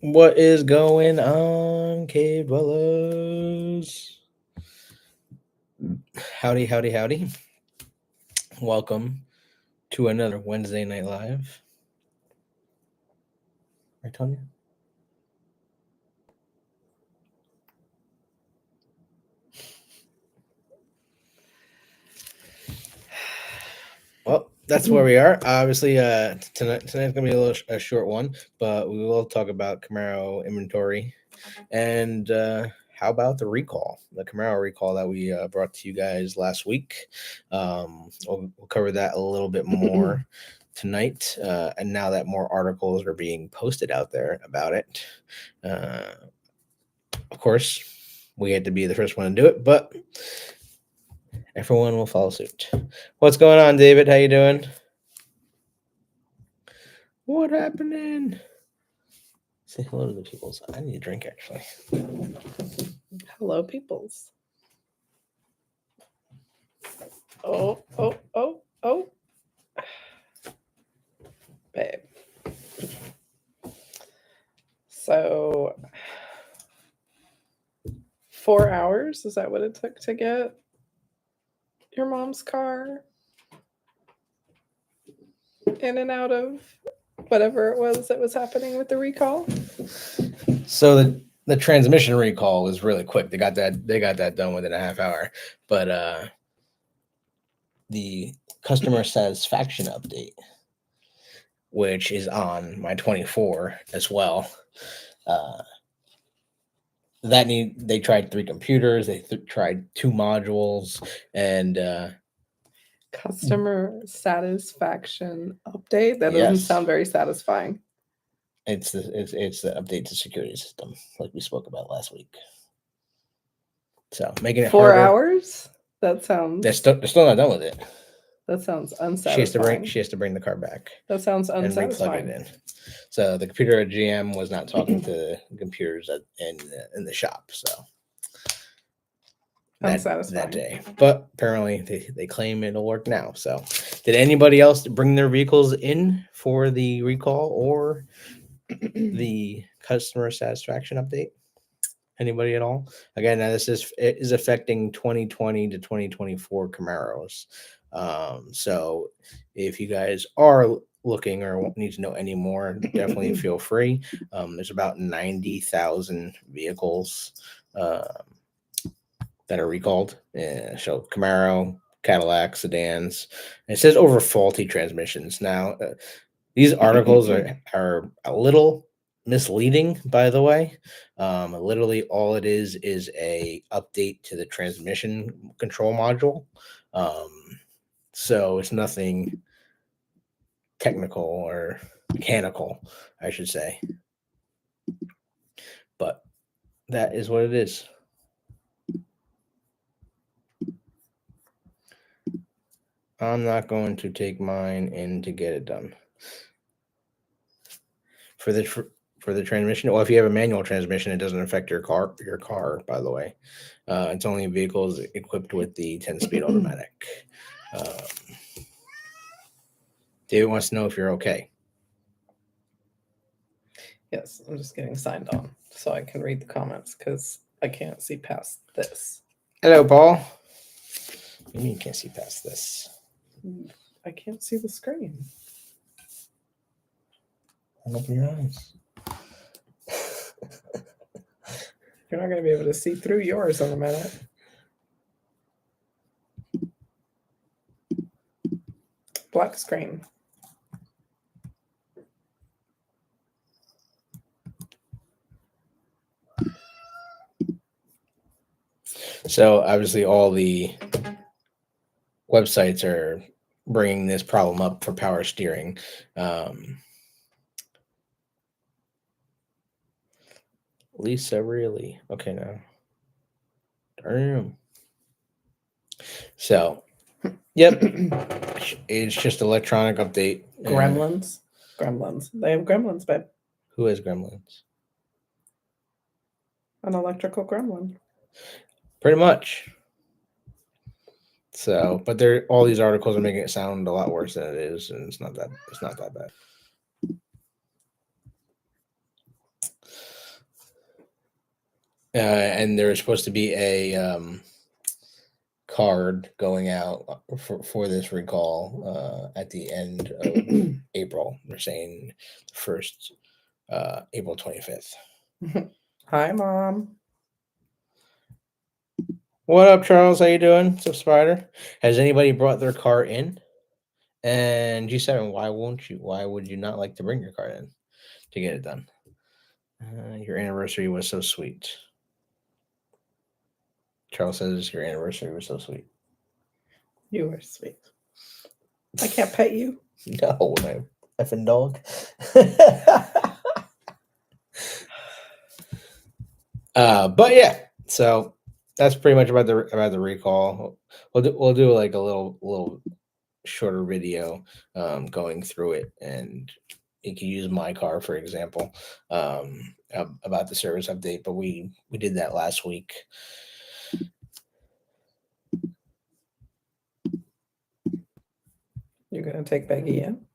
What is going on, cave dwellers? Howdy, howdy, howdy. Welcome to another Wednesday Night Live. Right, Tanya? Well, that's where we are. Obviously, tonight's gonna be a short one, but we will talk about Camaro inventory and how about the Camaro recall that we brought to you guys last week. We'll cover that a little bit more tonight, and now that more articles are being posted out there about it, of course, we had to be the first one to do it, but everyone will follow suit. What's going on, David? How you doing? What happening? Say hello to the peoples. I need a drink, actually. Hello, peoples. Oh. Babe. So, 4 hours, is that what it took to get your mom's car in and out of whatever it was that was happening with the recall? So the transmission recall was really quick. They got that done within a half hour. But the customer satisfaction update, which is on my 24 as well, they tried 3 computers, they tried 2 modules, and Customer satisfaction update? That doesn't sound very satisfying. It's the update to security system, like we spoke about last week. So making it 4 harder. hours? That sounds. They're still not done with it. That sounds unsatisfying. She has to bring the car back. That sounds unsatisfying. And re-plug it in. So the computer at GM was not talking to the computers in the shop. So that day, but apparently they claim it'll work now. So did anybody else bring their vehicles in for the recall or the customer satisfaction update? Anybody at all? Again, now this is affecting 2020 to 2024 Camaros. So if you guys are looking or need to know any more, definitely feel free. There's about 90,000 vehicles that are recalled. So Camaro, Cadillac, sedans. And it says over faulty transmissions. Now, these articles are a little misleading, by the way. Literally all it is a update to the transmission control module. So it's nothing technical or mechanical, I should say. But that is what it is. I'm not going to take mine in to get it done. For the transmission, well, if you have a manual transmission, it doesn't affect your car, by the way. It's only vehicles equipped with the 10-speed automatic. David wants to know if you're okay. Yes, I'm just getting signed on so I can read the comments because I can't see past this. Hello, Paul. What do you mean you can't see past this? I can't see the screen. Open your eyes. You're not going to be able to see through yours in a minute. Black screen. So obviously all the websites are bringing this problem up for power steering. Lisa, really? Okay, now. Damn. So, yep. It's just electronic update. Gremlins. They have gremlins, babe. Who has gremlins? An electrical gremlin. Pretty much. So, but all these articles are making it sound a lot worse than it is, and it's not that bad. And there was supposed to be a card going out for this recall at the end of April. They're saying first April 25th. Hi, Mom. What up, Charles? How you doing? What's up, Spider? Has anybody brought their car in? And G7, why would you not like to bring your car in to get it done? Your anniversary was so sweet. Charles says your anniversary was so sweet. You were sweet. I can't pet you. No, my effing dog. But yeah, so that's pretty much about the recall. We'll do like a little shorter video going through it, and you can use my car for example about the service update. But we did that last week. You're gonna take Becky in?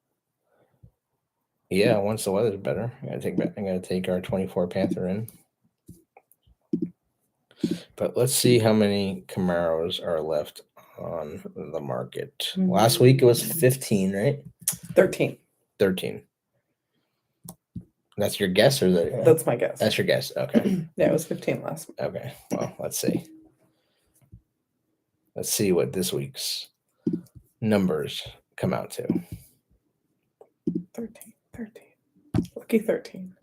Yeah, once the weather's better, I'm gonna take our 24 Panther in. But let's see how many Camaros are left on the market. Last week it was 15, right? 13. 13. That's your guess, or That's my guess. That's your guess. Okay. Yeah, it was 15 last week. Okay. Well, let's see. Let's see what this week's numbers come out to. 13. Lucky 13.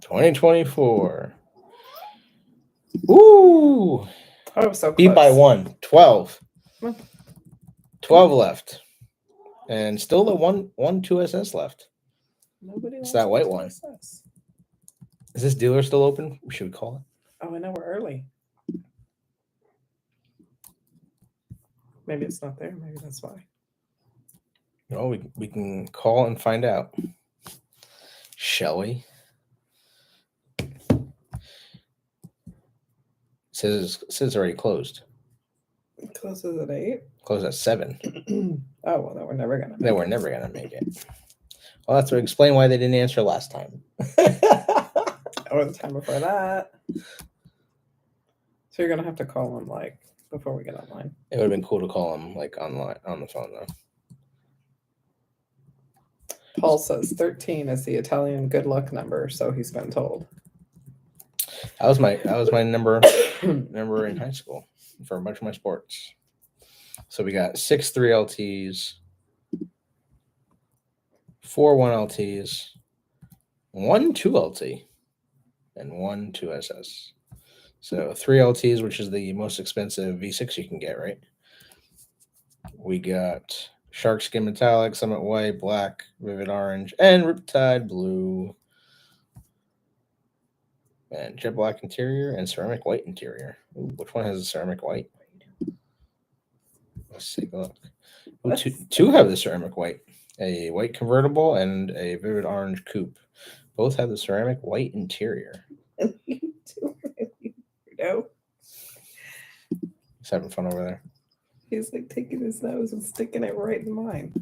$2024. Ooh. Oh, so close. Beat by 1. 12. What? 12 left. And still the one 2SS left. Nobody It's wants that white to one. assess. Is this dealer still open? Should we call it? Oh, I know we're early. Maybe it's not there. Maybe that's why. Well, we can call and find out. Shall we? Says it's already closed. It closes at 8. Closed at 7. Oh, well, then we're never gonna. Then we're never gonna make it. Well, that's to explain why they didn't answer last time. Or the time before that. So you're gonna have to call them like before we get online. It would have been cool to call them like online on the phone though. Paul says 13 is the Italian good luck number, so he's been told. That was my number in high school for a bunch of my sports. So we got 6 3LTs, 4 1LTs, 1 2LT, and 1 2SS. So 3 LTs, which is the most expensive V6 you can get, right? We got Shark Skin Metallic, Summit White, Black, Vivid Orange, and Riptide Blue. And Jet Black interior and Ceramic White interior. Ooh, which one has a Ceramic White? Let's take a look. Ooh, two have the Ceramic White. A white convertible and a Vivid Orange coupe. Both have the Ceramic White interior. You too, weirdo. He's having fun over there. He's like taking his nose and sticking it right in mine.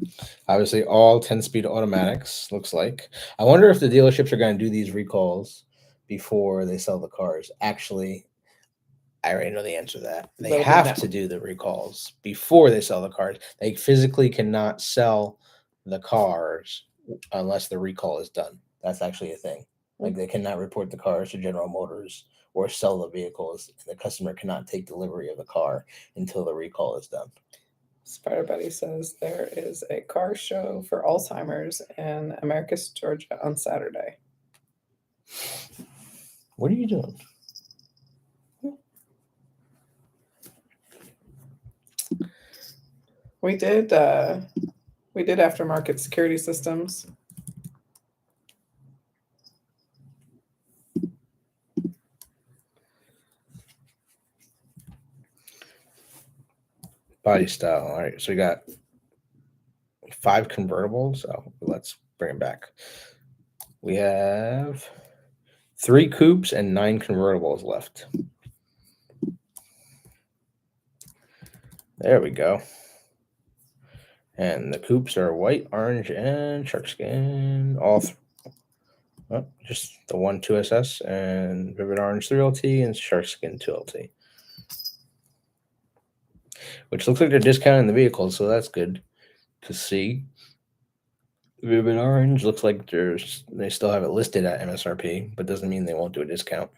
Obviously, all 10-speed automatics, looks like. I wonder if the dealerships are going to do these recalls before they sell the cars. Actually, I already know the answer to that. They have to do the recalls before they sell the cars. They physically cannot sell the cars unless the recall is done. That's actually a thing. Like they cannot report the cars to General Motors or sell the vehicles. The customer cannot take delivery of the car until the recall is done. Spider Buddy says there is a car show for Alzheimer's in Americus, Georgia on Saturday. What are you doing? We did aftermarket security systems. Body style. All right, so we got 5 convertibles. So let's bring them back. We have 3 coupes and 9 convertibles left. There we go. And the coupes are white, orange, and shark skin. Just the one 2SS and vivid orange 3LT and shark skin 2LT. Which looks like they're discounting the vehicles, so that's good to see. Vivid orange looks like they still have it listed at MSRP, but doesn't mean they won't do a discount.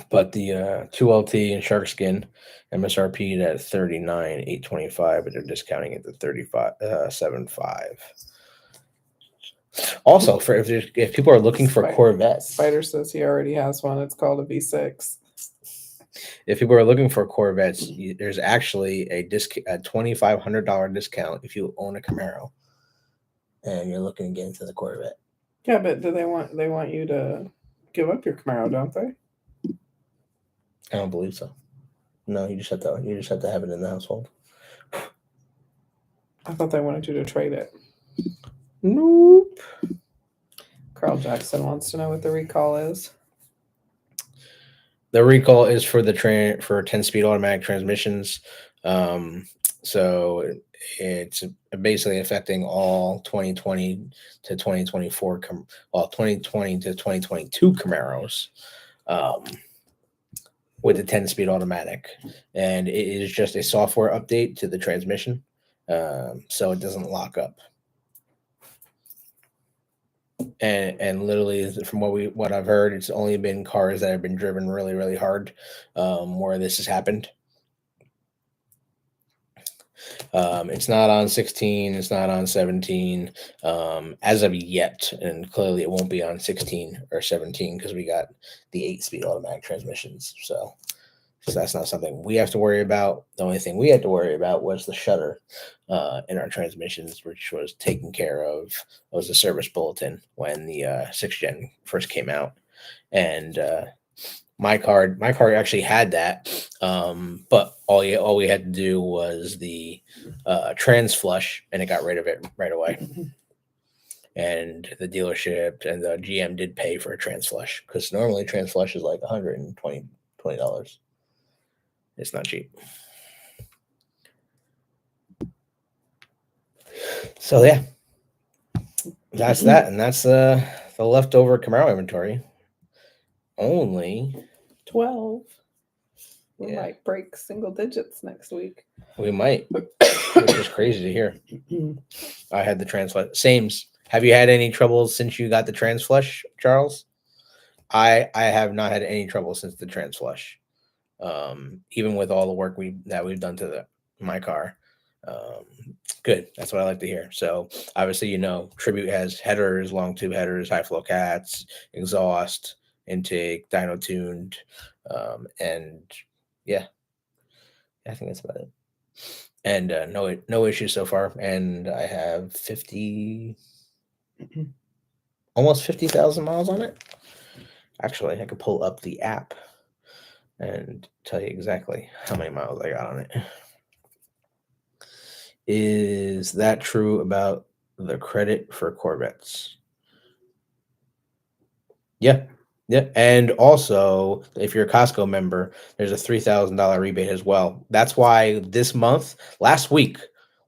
But the 2LT and shark skin MSRP at $39,825, but they're discounting it to $35,750. Also, for if people are looking for Corvettes, Spider says he already has one. It's called a V6. If people are looking for Corvettes, there's actually a $2,500 discount if you own a Camaro and you're looking to get into the Corvette. Yeah, but do they want you to give up your Camaro, don't they? I don't believe so. No, you just have to have it in the household. I thought they wanted you to trade it. Nope. Carl Jackson wants to know what the recall is. The recall is for the for 10-speed automatic transmissions. So it's basically affecting all 2020 to 2024, 2020 to 2022 Camaros with the 10-speed automatic. And it is just a software update to the transmission, so it doesn't lock up. And literally, from what I've heard, it's only been cars that have been driven really, really hard where this has happened. It's not on 16. It's not on 17 as of yet, and clearly it won't be on 16 or 17 because we got the 8-speed automatic transmissions. So that's not something we have to worry about. The only thing we had to worry about was the shutter in our transmissions, which was taken care of. It was a service bulletin when the 6th gen first came out, and my car actually had that, but all we had to do was the trans flush, and it got rid of it right away. And the dealership and the GM did pay for a trans flush because normally trans flush is like $120. It's not cheap. So yeah, that's that, and that's the leftover Camaro inventory. Only 12. We Yeah. might break single digits next week. We might, which is crazy to hear. I had the trans flush. Sames. Have you had any trouble since you got the trans flush, Charles? I have not had any trouble since the trans flush. Even with all the work we've done to my car. Good. That's what I like to hear. So obviously, Tribute has headers, long tube headers, high flow cats, exhaust, intake, dyno tuned, and yeah, I think that's about it. And no issues so far. And I have almost 50,000 miles on it. Actually, I could pull up the app and tell you exactly how many miles I got on it. Is that true about the credit for Corvettes? Yeah. And also, if you're a Costco member, there's a $3,000 rebate as well. That's why last week,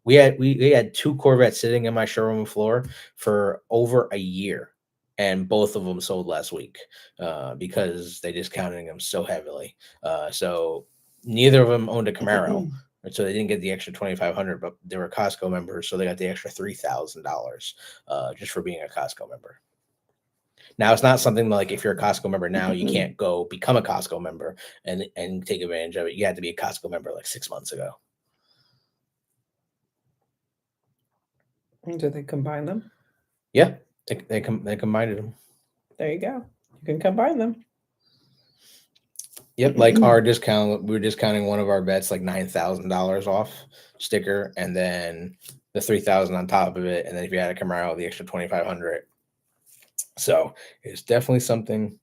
we had 2 Corvettes sitting in my showroom floor for over a year, and both of them sold last week because they discounted them so heavily. So neither of them owned a Camaro. So they didn't get the extra $2,500, but they were Costco members, so they got the extra $3,000 just for being a Costco member. Now, it's not something like if you're a Costco member now, you can't go become a Costco member and take advantage of it. You had to be a Costco member like 6 months ago. Did they combine them? Yeah, they combined them. There you go. You can combine them. Yep, like our discount, we were discounting one of our bets like $9,000 off sticker, and then the $3,000 on top of it, and then if you had a Camaro, the extra $2,500. So it's definitely something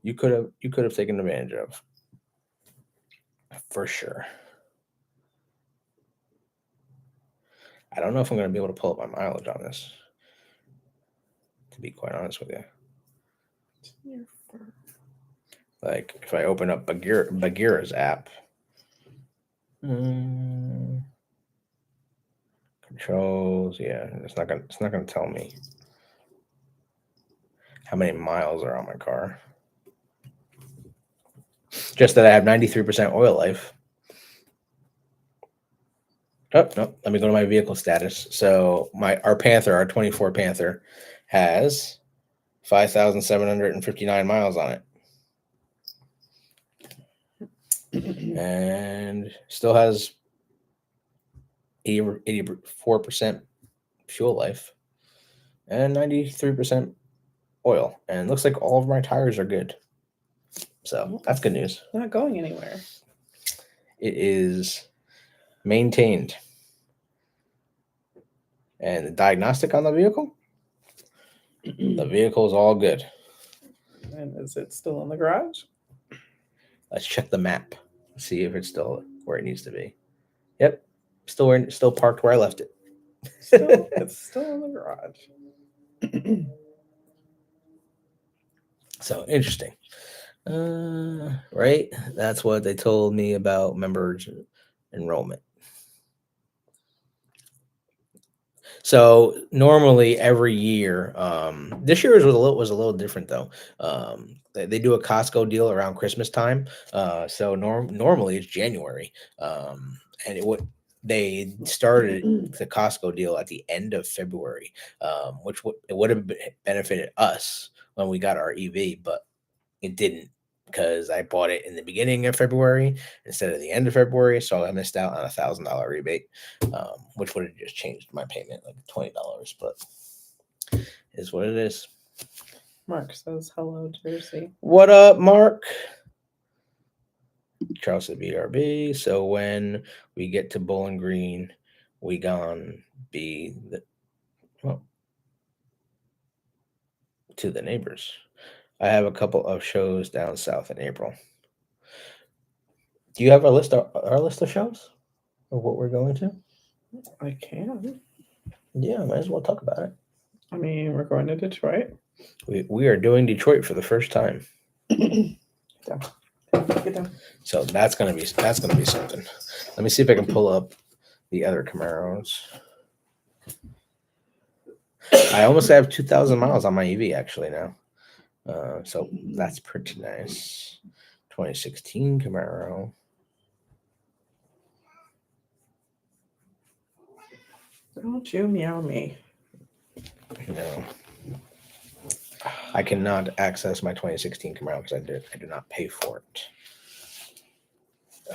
you could have taken advantage of, for sure. I don't know if I'm going to be able to pull up my mileage on this, to be quite honest with you. Like if I open up Bagheera's app. Controls, yeah, it's not gonna tell me how many miles are on my car. Just that I have 93% oil life. Oh no, let me go to my vehicle status. So our Panther, our 24 Panther, has 5,759 miles on it, and still has 84% fuel life and 93% oil, and looks like all of my tires are good. So that's good news. Not going anywhere. It is maintained. And the diagnostic on the vehicle? The vehicle is all good. And is it still in the garage? Let's check the map. See if it's still where it needs to be. Yep. Still parked where I left it. It's still in the garage. So interesting. Right? That's what they told me about members enrollment. So normally every year, this year was a little different though. They do a Costco deal around Christmas time. So normally it's January, and they started the Costco deal at the end of February, which it would have benefited us when we got our EV, but it didn't because I bought it in the beginning of February instead of the end of February, so I missed out on $1,000 rebate, which would have just changed my payment like $20. But is what it is. Mark says hello, Jersey. What up, Mark? Charleston BRB. So when we get to Bowling Green, we gon' be to the neighbors. I have a couple of shows down south in April. Do you have our list of shows of what we're going to? I can. Yeah, might as well talk about it. I mean, we're going to Detroit. We are doing Detroit for the first time. Get down. So that's gonna be something. Let me see if I can pull up the other Camaros. I almost have 2,000 miles on my EV actually now. So that's pretty nice. 2016 Camaro. Don't you meow me. No. I cannot access my 2016 Camaro because I did not pay for it.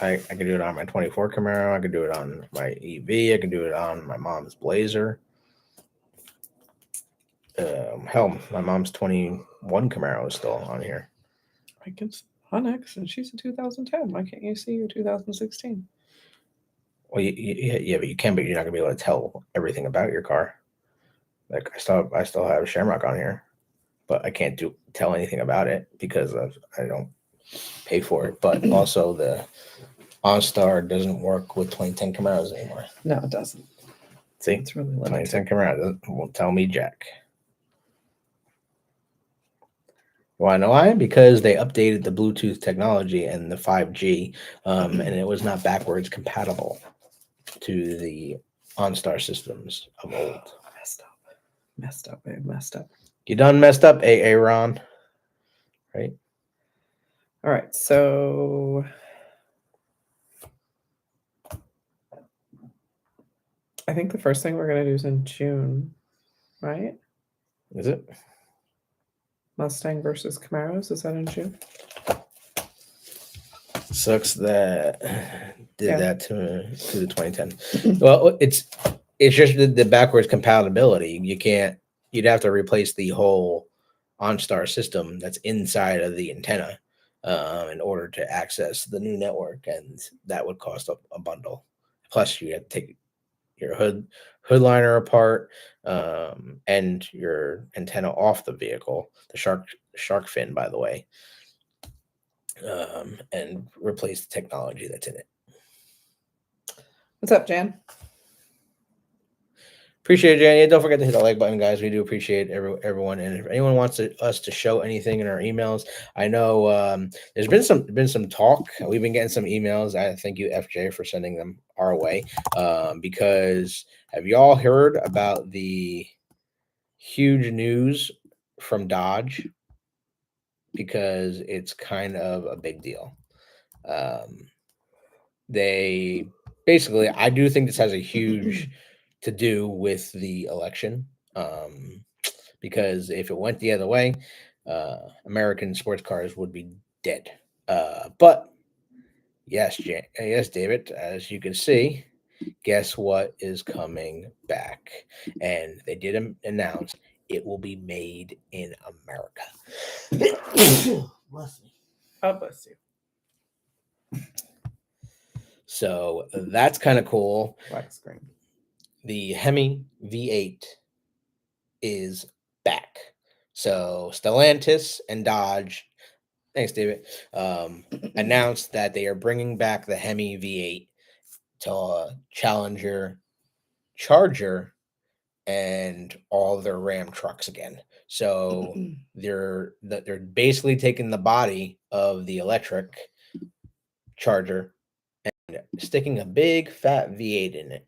I can do it on my 24 Camaro. I can do it on my EV. I can do it on my mom's Blazer. Hell, my mom's 21 Camaro is still on here. I can Onyx, and she's a 2010. Why can't you see your 2016? Well, yeah, but you're not gonna be able to tell everything about your car. Like I still have Shamrock on here, but I can't tell anything about it because I don't pay for it. But also the OnStar doesn't work with 2010 Camaros anymore. No, it doesn't. See, It's really limited. 2010 Camaro won't tell me jack. Why know why? Because they updated the Bluetooth technology and the 5G, and it was not backwards compatible to the OnStar systems of old. Messed up, babe. Messed up. You done messed up, Ron. Right? All right, so I think the first thing we're going to do is in June, right? Is it? Mustang versus Camaros. Is that in June? Sucks that did that to the 2010. Well, it's just the backwards compatibility. You'd have to replace the whole OnStar system that's inside of the antenna in order to access the new network, and that would cost a bundle. Plus, you have to take your hood liner apart and your antenna off the vehicle, the shark fin, by the way, and replace the technology that's in it. What's up, Jan? Appreciate it, Jenny. Don't forget to hit the like button, guys. We do appreciate everyone. And if anyone wants us to show anything in our emails, I know there's been some talk. We've been getting some emails. I thank you, FJ, for sending them our way. Because have you all heard about the huge news from Dodge? Because it's kind of a big deal. They basically, I do think this has a huge to do with the election, because if it went the other way, American sports cars would be dead. But yes, yes, David, as you can see, guess what is coming back? And they did announce it will be made in America. Bless me. Oh, bless you. So that's kind of cool. Black screen. The Hemi V8 is back. So Stellantis and Dodge, thanks, David, announced that they are bringing back the Hemi V8 to Challenger, Charger, and all their Ram trucks again. So they're basically taking the body of the electric Charger and sticking a big fat V8 in it,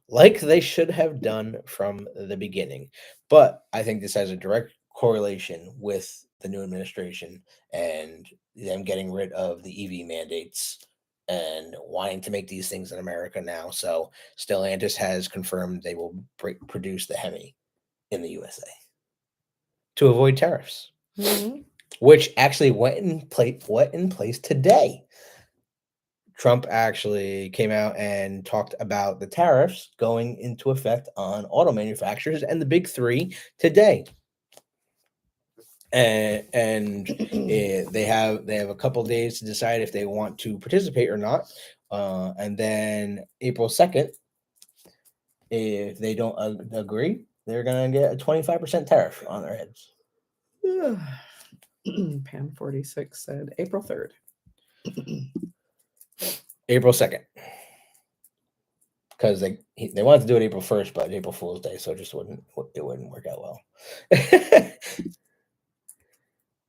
like they should have done from the beginning. But I think this has a direct correlation with the new administration and them getting rid of the EV mandates and wanting to make these things in America now. So Stellantis has confirmed they will produce the Hemi in the USA to avoid tariffs, which actually went in place today. Trump actually came out and talked about the tariffs going into effect on auto manufacturers and the big three today. And they have a couple of days to decide if they want to participate or not. And then April 2nd, if they don't agree, they're going to get a 25% tariff on their heads. Pan 46 said April 3rd. April 2nd. Because they wanted to do it April 1st, but April Fool's Day, so it wouldn't work out well.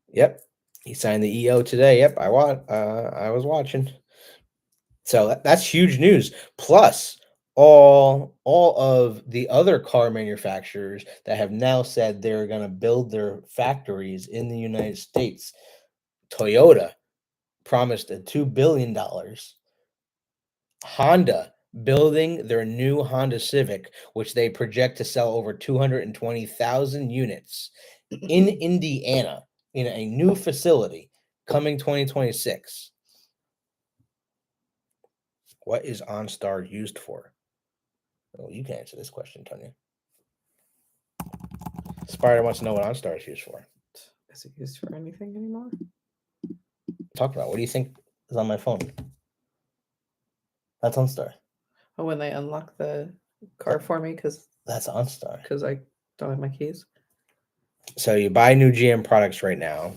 Yep, he signed the EO today. Yep, I was watching. So that's huge news. Plus, all of the other car manufacturers that have now said they're going to build their factories in the United States. Toyota promised a $2 billion. Honda building their new Honda Civic, which they project to sell over 220,000 units in Indiana in a new facility coming 2026. What is OnStar used for? Well, you can answer this question, Tonya. Spider wants to know what OnStar is used for. Is it used for anything anymore? Talk about. What do you think is on my phone? That's OnStar. Oh, when they unlock the car for me, because that's OnStar. Because I don't have my keys. So you buy new GM products right now.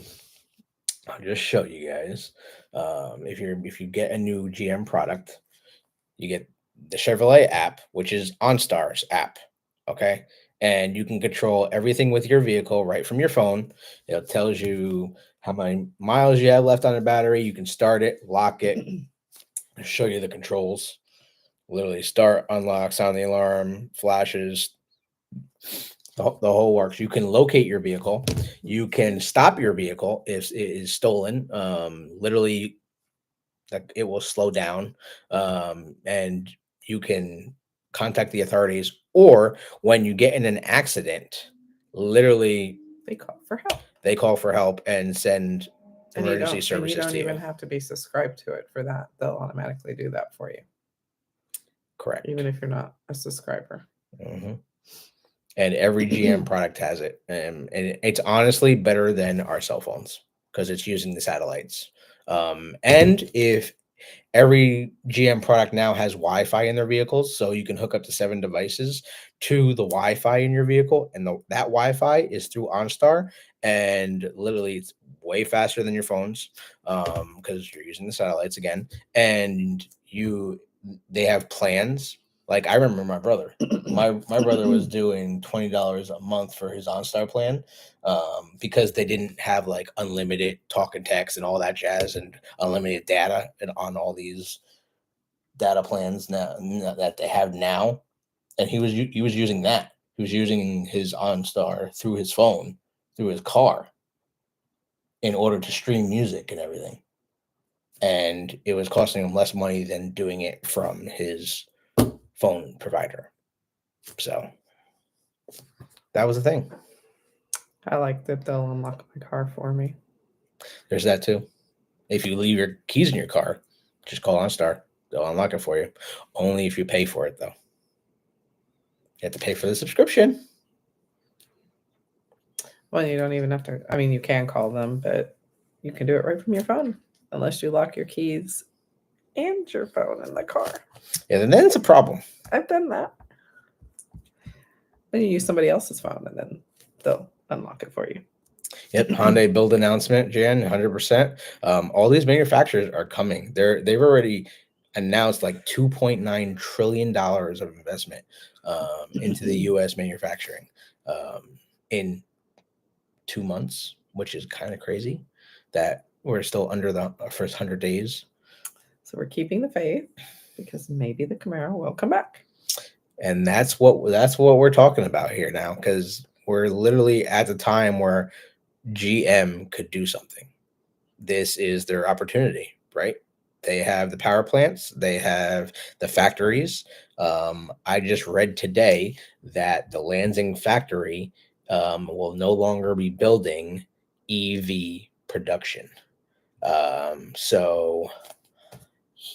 I'll just show you guys. If you get a new GM product, you get the Chevrolet app, which is OnStar's app. Okay. And you can control everything with your vehicle right from your phone. It tells you how many miles you have left on the battery. You can start it, lock it, show you the controls. Literally start, unlock, sound the alarm, flashes, the whole works. You can locate your vehicle. You can stop your vehicle if it is stolen. Literally, it will slow down, and you can contact the authorities. Or when you get in an accident, literally they call for help. They call for help and send emergency services to you. You don't even have to be subscribed to it for that. They'll automatically do that for you. Correct. Even if you're not a subscriber. Mm-hmm. And every GM product has it. And it's honestly better than our cell phones because it's using the satellites. And if every GM product now has Wi-Fi in their vehicles, so you can hook up to 7 devices to the Wi-Fi in your vehicle, and that Wi-Fi is through OnStar, and literally it's way faster than your phones because you're using the satellites again. And they have plans Like I remember my brother. My brother was doing $20 a month for his OnStar plan, because they didn't have like unlimited talk and text and all that jazz and unlimited data and on all these data plans now that they have now. And he was using that. He was using his OnStar through his phone, through his car, in order to stream music and everything. And it was costing him less money than doing it from his phone provider. So that was the thing. I like that they'll unlock my car for me. There's that too. If you leave your keys in your car, just call OnStar. They'll unlock it for you. Only if you pay for it, though. You have to pay for the subscription. Well, you don't even have to. I mean, you can call them, but you can do it right from your phone, unless you lock your keys and your phone in the car. Yeah, then it's a problem. I've done that. Then you use somebody else's phone, and then they'll unlock it for you. Yep, Hyundai build announcement, Jan, 100%. All these manufacturers are coming. They've already announced like $2.9 trillion of investment into the U.S. manufacturing in 2 months, which is kind of crazy that we're still under the first 100 days. So we're keeping the faith because maybe the Camaro will come back. And that's what we're talking about here now, because we're literally at the time where GM could do something. This is their opportunity, right? They have the power plants, they have the factories. I just read today that the Lansing factory will no longer be building EV production. So,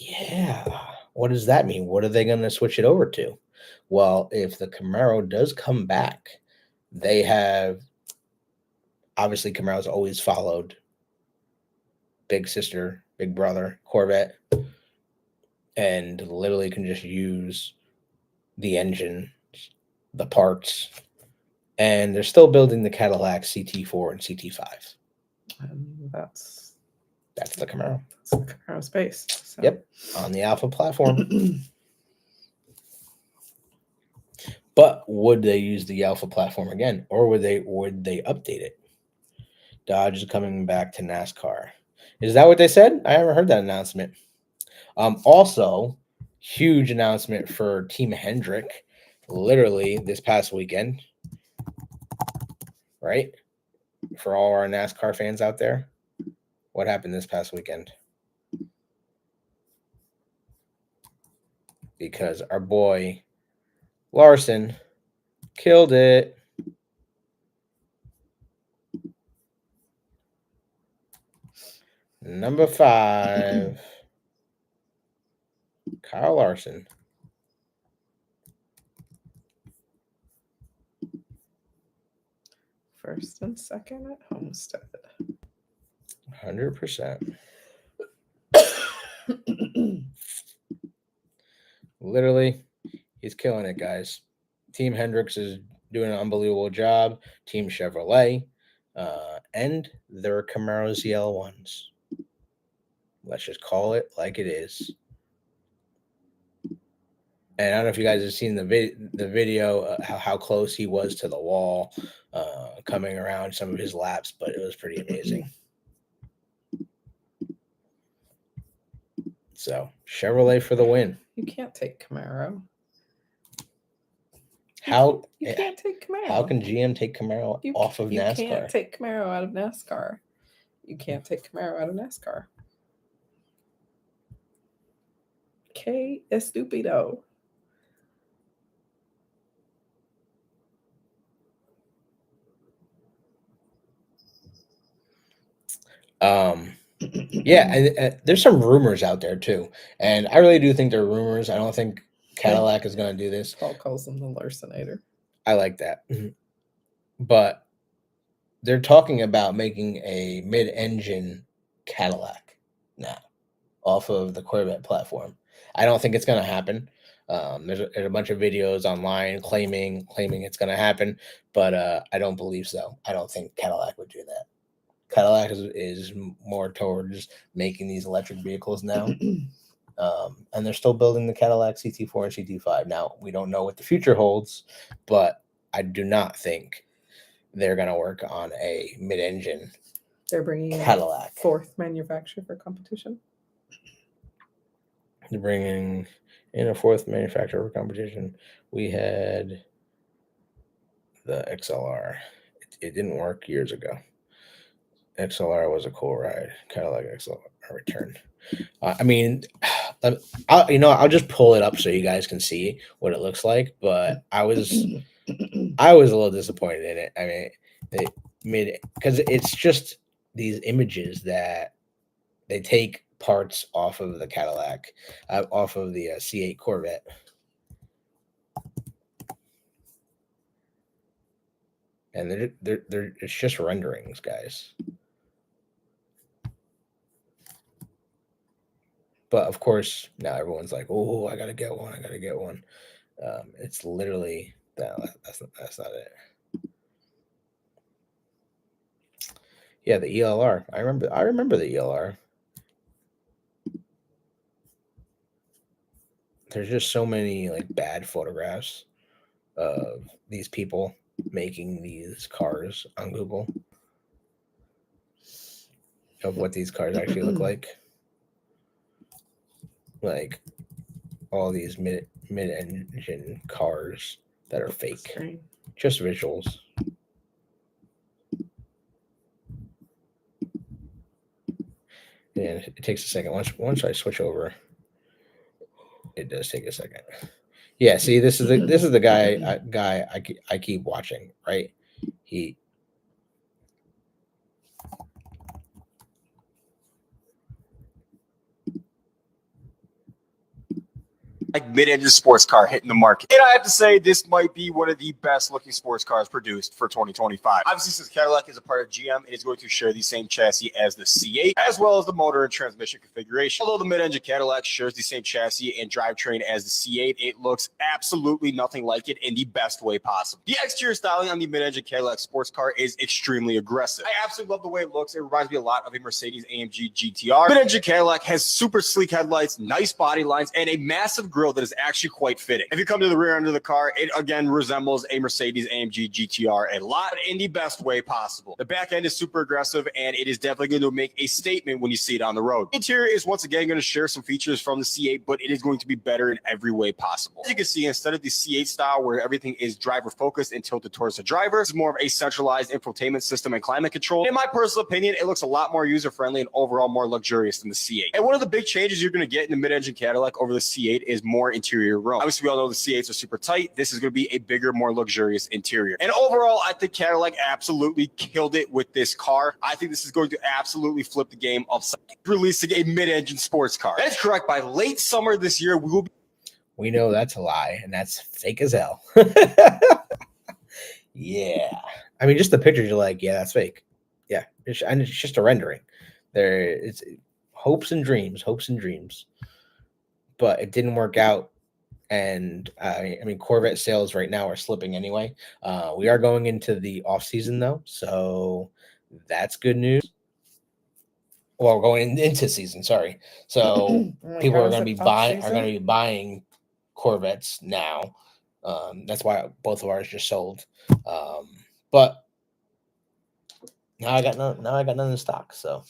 yeah, what does that mean? What are they going to switch it over to? Well, if the Camaro does come back, they have obviously Camaro's always followed big sister, big brother, Corvette, and literally can just use the engine, the parts, and they're still building the Cadillac CT4 and CT5. And that's the Camaro. That's the Camaro space. So. Yep, on the Alpha platform. But would they use the Alpha platform again, or would they update it? Dodge is coming back to NASCAR. Is that what they said? I haven't heard that announcement. Also, huge announcement for Team Hendrick, literally this past weekend, right? For all our NASCAR fans out there, what happened this past weekend? Because our boy Larson killed it. Number 5, Kyle Larson. First and second at Homestead. 100%. Literally, he's killing it, guys. Team Hendricks is doing an unbelievable job. Team Chevrolet, and their Camaro ZL1s. Let's just call it like it is. And I don't know if you guys have seen the video, how close he was to the wall, coming around some of his laps, but it was pretty amazing. So Chevrolet for the win. You can't take Camaro. How you can't take Camaro? How can GM take Camaro off of NASCAR? You can't take Camaro out of NASCAR. You can't take Camaro out of NASCAR. Que estupido. Yeah, and there's some rumors out there too, and I really do think they're rumors. I don't think Cadillac is going to do this. Paul calls him the Larsonator. I like that, but they're talking about making a mid-engine Cadillac now off of the Corvette platform. I don't think it's going to happen. There's a bunch of videos online claiming it's going to happen, but I don't believe so. I don't think Cadillac would do that. Cadillac is more towards making these electric vehicles now. And they're still building the Cadillac CT4 and CT5. Now, we don't know what the future holds, but I do not think they're going to work on a mid-engine They're bringing Cadillac. in a fourth manufacturer for competition. They're bringing in a fourth manufacturer for competition. We had the XLR. It didn't work years ago. XLR was a cool ride. Cadillac XLR returned. I mean, I'll just pull it up so you guys can see what it looks like. But I was a little disappointed in it. I mean, they made it because it's just these images that they take parts off of the Cadillac, off of the C8 Corvette. And they're it's just renderings, guys. But of course, now everyone's like, "Oh, I gotta get one! I gotta get one." It's literally that's not it. Yeah, the ELR. I remember the ELR. There's just so many like bad photographs of these people making these cars on Google of what these cars actually look like. Like all these mid-engine cars that are fake. Just visuals. And it takes a second. Once I switch over, it does take a second. Yeah, see, this is the guy I keep watching, right? He like mid-engine sports car hitting the market. And I have to say, this might be one of the best looking sports cars produced for 2025. Obviously, since Cadillac is a part of GM, it is going to share the same chassis as the C8, as well as the motor and transmission configuration. Although the mid-engine Cadillac shares the same chassis and drivetrain as the C8, it looks absolutely nothing like it in the best way possible. The exterior styling on the mid-engine Cadillac sports car is extremely aggressive. I absolutely love the way it looks. It reminds me a lot of a Mercedes-AMG GTR. Mid-engine Cadillac has super sleek headlights, nice body lines, and a massive grille that is actually quite fitting. If you come to the rear end of the car, it again resembles a Mercedes-AMG GTR a lot, in the best way possible. The back end is super aggressive, and it is definitely going to make a statement when you see it on the road. The interior is once again going to share some features from the C8, but it is going to be better in every way possible. As you can see, instead of the C8 style where everything is driver focused and tilted towards the driver, it's more of a centralized infotainment system and climate control. In my personal opinion, it looks a lot more user-friendly and overall more luxurious than the C8. And one of the big changes you're going to get in the mid-engine Cadillac over the C8 is more interior room. Obviously, we all know the C8s are super tight. This is going to be a bigger, more luxurious interior. And overall, I think Cadillac absolutely killed it with this car. I think this is going to absolutely flip the game of releasing a mid-engine sports car. That is correct. By late summer this year, we will be. We know that's a lie, and that's fake as hell. Yeah. I mean, just the pictures, you're like, yeah, that's fake. Yeah. And it's just a rendering. It's hopes and dreams. But it didn't work out. And I mean, Corvette sales right now are slipping anyway. We are going into the off season though, so that's good news. Well, going into season, sorry. So people are going to be buying Corvettes now. That's why both of ours just sold. But now I got none in stock. So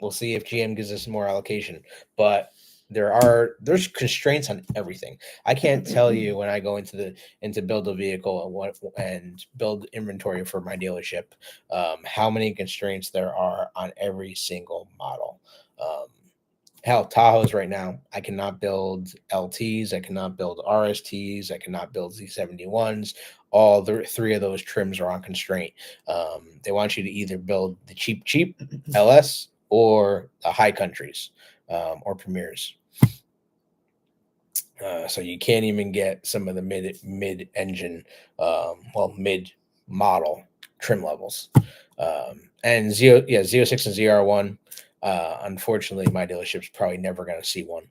we'll see if GM gives us more allocation. But there's constraints on everything. I can't tell you when I go into build a vehicle and build inventory for my dealership, how many constraints there are on every single model. Hell, Tahoes right now, I cannot build LTs, I cannot build RSTs, I cannot build Z71s. All the three of those trims are on constraint. They want you to either build the cheap LS or the high countries or premieres. So you can't even get some of the mid-engine, mid-model trim levels. And Z06 and ZR1. Unfortunately, my dealership's probably never going to see one.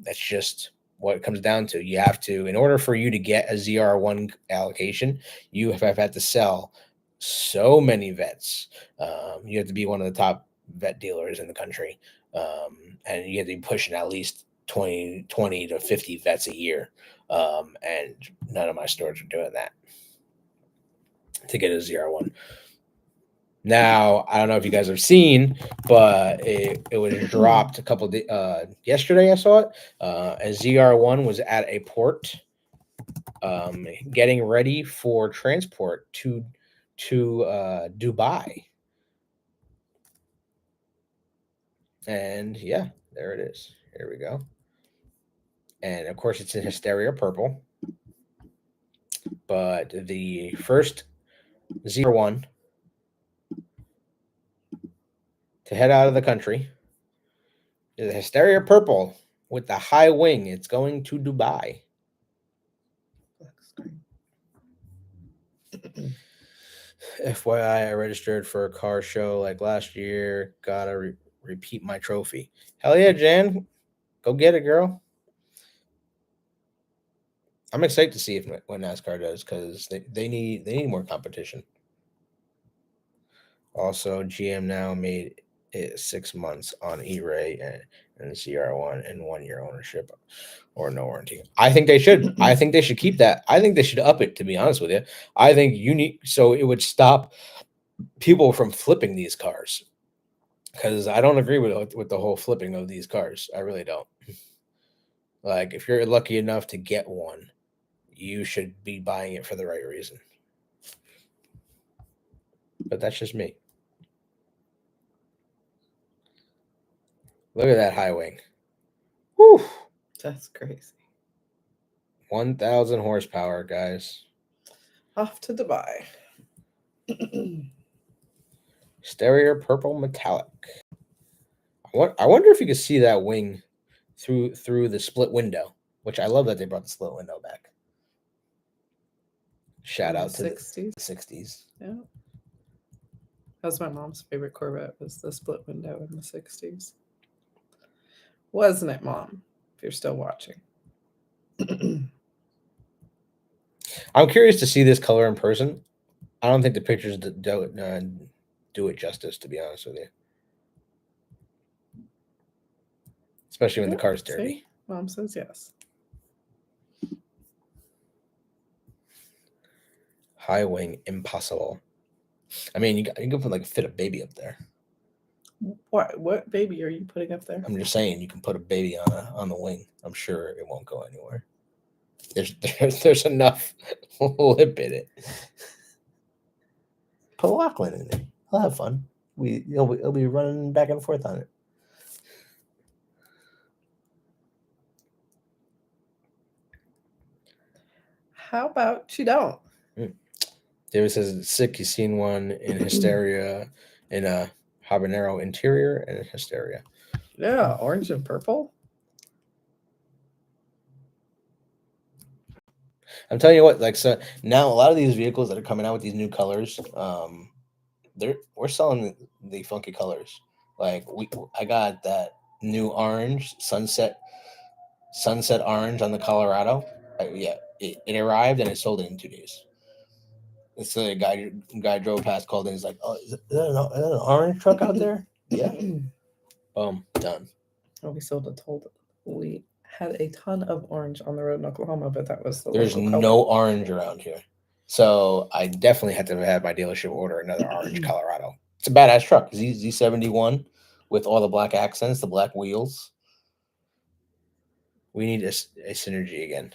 That's just what it comes down to. You have to, in order for you to get a ZR1 allocation, you have had to sell so many vets. You have to be one of the top vet dealers in the country, and you have to be pushing at least 20 to 50 vets a year, and none of my stores are doing that to get a ZR1. Now, I don't know if you guys have seen, but it was dropped a couple yesterday. I saw it. A ZR1 was at a port, getting ready for transport to Dubai. And yeah, there it is. Here we go. And of course, it's in Hysteria purple. But the first ZR1 to head out of the country is a Hysteria purple with the high wing. It's going to Dubai. FYI, I registered for a car show like last year. Gotta repeat my trophy. Hell yeah, Jan. Go get it, girl. I'm excited to see if what NASCAR does, because they need more competition. Also, GM now made it 6 months on E-Ray and CR1 and 1 year ownership or no warranty. I think they should. I think they should keep that. I think they should up it, to be honest with you. I think so it would stop people from flipping these cars, because I don't agree with the whole flipping of these cars. I really don't. Like, if you're lucky enough to get one, you should be buying it for the right reason. But that's just me. Look at that high wing. Whew. That's crazy. 1,000 horsepower, guys. Off to Dubai. Stereo purple metallic. I wonder if you could see that wing through the split window, which I love that they brought the split window back. Shout out to the 60s. Yeah. That was my mom's favorite Corvette, was the split window in the 60s. Wasn't it, Mom? If you're still watching. I'm curious to see this color in person. I don't think the pictures do it justice, to be honest with you. Especially when the car's dirty. See? Mom says yes. High wing, impossible. I mean, you can put fit a baby up there. What baby are you putting up there? I'm just saying, you can put a baby on the wing. I'm sure it won't go anywhere. There's enough lip in it. Put Lachlan in there. He'll have fun. He'll be running back and forth on it. How about you don't? David says it's sick. He's seen one in Hysteria, in a habanero interior, and Hysteria. Yeah, orange and purple. I'm telling you what, so now a lot of these vehicles that are coming out with these new colors, we're selling the funky colors. Like I got that new orange sunset orange on the Colorado. It arrived and it sold it in 2 days. And so a guy drove past, called in. He's like, "Oh, is that an orange truck out there?" Yeah. Boom, done. Oh, we had a ton of orange on the road in Oklahoma, but that was there's no orange around here. So I definitely had to have my dealership order another orange Colorado. It's a badass truck. Z71 with all the black accents, the black wheels. We need a synergy again.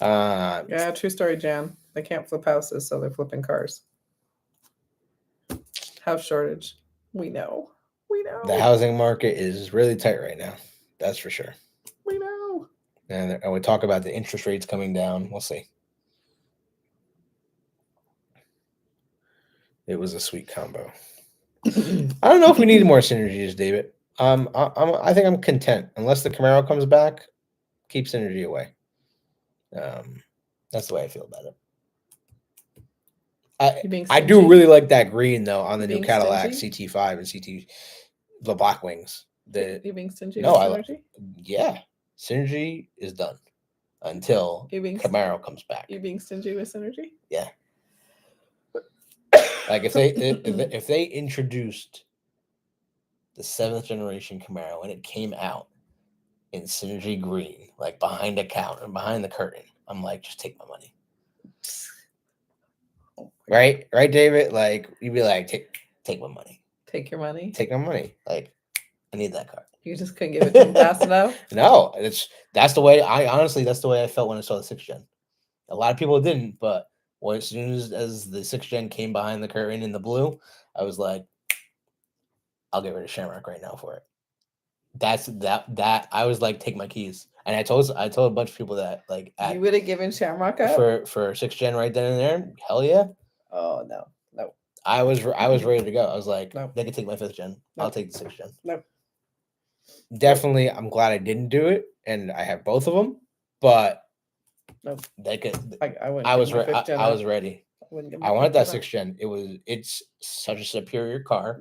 Yeah, true story, Jan. They can't flip houses, so they're flipping cars. House shortage. We know. The housing market is really tight right now. That's for sure. We know. And we talk about the interest rates coming down. We'll see. It was a sweet combo. I don't know if we need more synergies, David. I think I'm content. Unless the Camaro comes back, keep synergy away. That's the way I feel about it. I do really like that green though on the new Cadillac CT5 and CT, the black wings. You being stingy? No, synergy? Yeah, synergy is done until Camaro comes back. You being stingy with synergy? Yeah. Like if they introduced the 7th generation Camaro, and it came out in synergy green, like behind the counter, behind the curtain. I'm like, just take my money. Right, David. Like you'd be like, take my money. Take your money. Take my money. Like I need that car. You just couldn't give it to him fast enough. No, that's the way that's the way I felt when I saw the 6th gen. A lot of people didn't, but as soon as the 6th gen came behind the curtain in the blue, I was like, I'll get rid of Shamrock right now for it. That I was like, take my keys. And I told a bunch of people that like You would have given Shamrock up for 6th gen right then and there. Hell yeah. Oh no. I was ready to go. I was like, No. they can take my 5th gen. No. I'll take the 6th gen. No. Definitely, I'm glad I didn't do it, and I have both of them. But No. they could. I wouldn't. I was give my 5th gen I up. was ready. I I wanted that 6th 6th gen. It's such a superior car,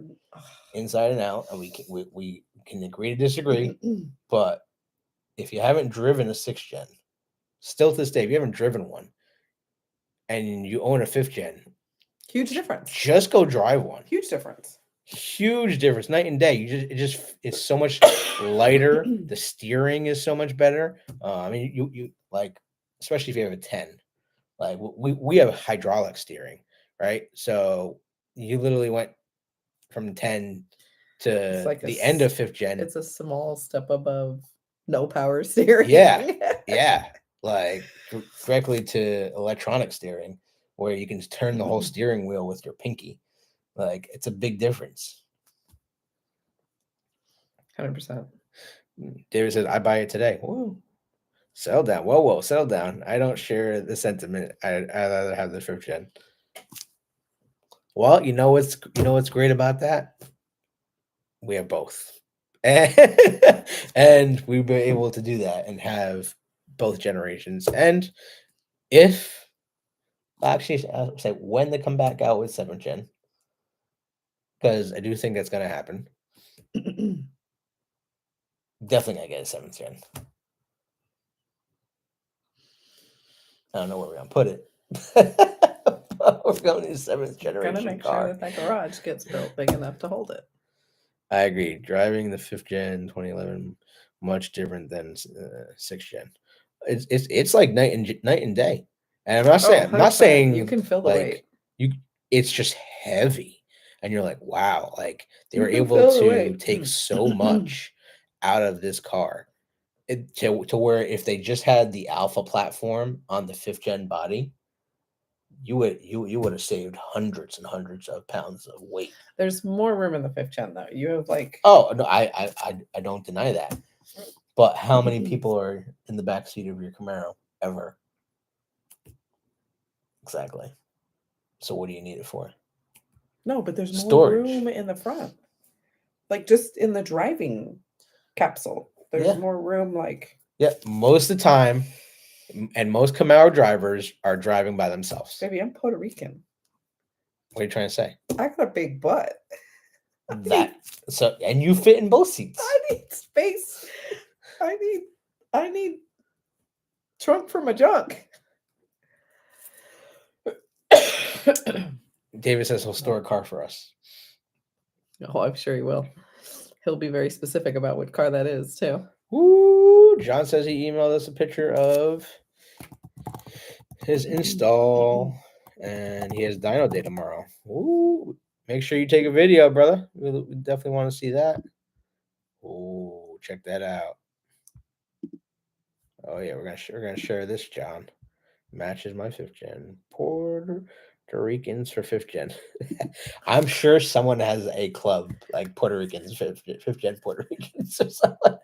inside and out, and we can agree to disagree. But if you haven't driven a 6th gen, still to this day, if you haven't driven one, and you own a 5th gen, Huge difference. just go drive one. Huge difference. Huge difference, night and day. It's so much lighter. The steering is so much better. I mean, you like, especially if you have a 10. Like we have hydraulic steering, right? So you literally went from 10 to It's like the end of 5th gen. It's a small step above no power steering. Yeah, like directly to electronic steering, where you can turn the whole steering wheel with your pinky. Like it's a big difference. 100%. David says, "I buy it today." Whoa, settle down. Whoa, settle down. I don't share the sentiment. I'd rather have the 5th gen. Well, you know what's great about that? We have both, and we've been able to do that and have both generations. And if actually, I'll say when they come back out with 7th gen, because I do think that's going to happen. Definitely gonna get a 7th gen. I don't know where we're gonna put it. We're going to the 7th generation Gotta make car. sure that garage gets built big enough to hold it. I agree. Driving the 5th gen 2011 much different than 6th gen. It's like night and day. And I'm not saying you can feel the weight. It's just heavy, and you're like, wow, like they were can able feel the to weight. take so much out of this car. To where if they just had the Alpha platform on the 5th gen body, you would have saved hundreds and hundreds of pounds of weight. There's more room in the 5th gen though. You have like no, I don't deny that. But how many people are in the back seat of your Camaro ever? Exactly. So what do you need it for? No, but there's Storage. more room in the front. Like just in the driving capsule. There's more room like most of the time, and most Camaro drivers are driving by themselves. Baby, I'm Puerto Rican. What are you trying to say? I got a big butt. And you fit in both seats. I need space. I need trunk for my junk. David says he'll store a car for us. Oh, I'm sure he will. He'll be very specific about what car that is too. Woo! John says he emailed us a picture of his install, and he has dyno day tomorrow. Ooh! Make sure you take a video, brother. We definitely want to see that. Ooh, check that out. Oh yeah, we're gonna share this, John. Matches my 5th gen. Puerto Ricans for 5th gen. I'm sure someone has a club like Puerto Ricans, 5th gen Puerto Ricans, or something.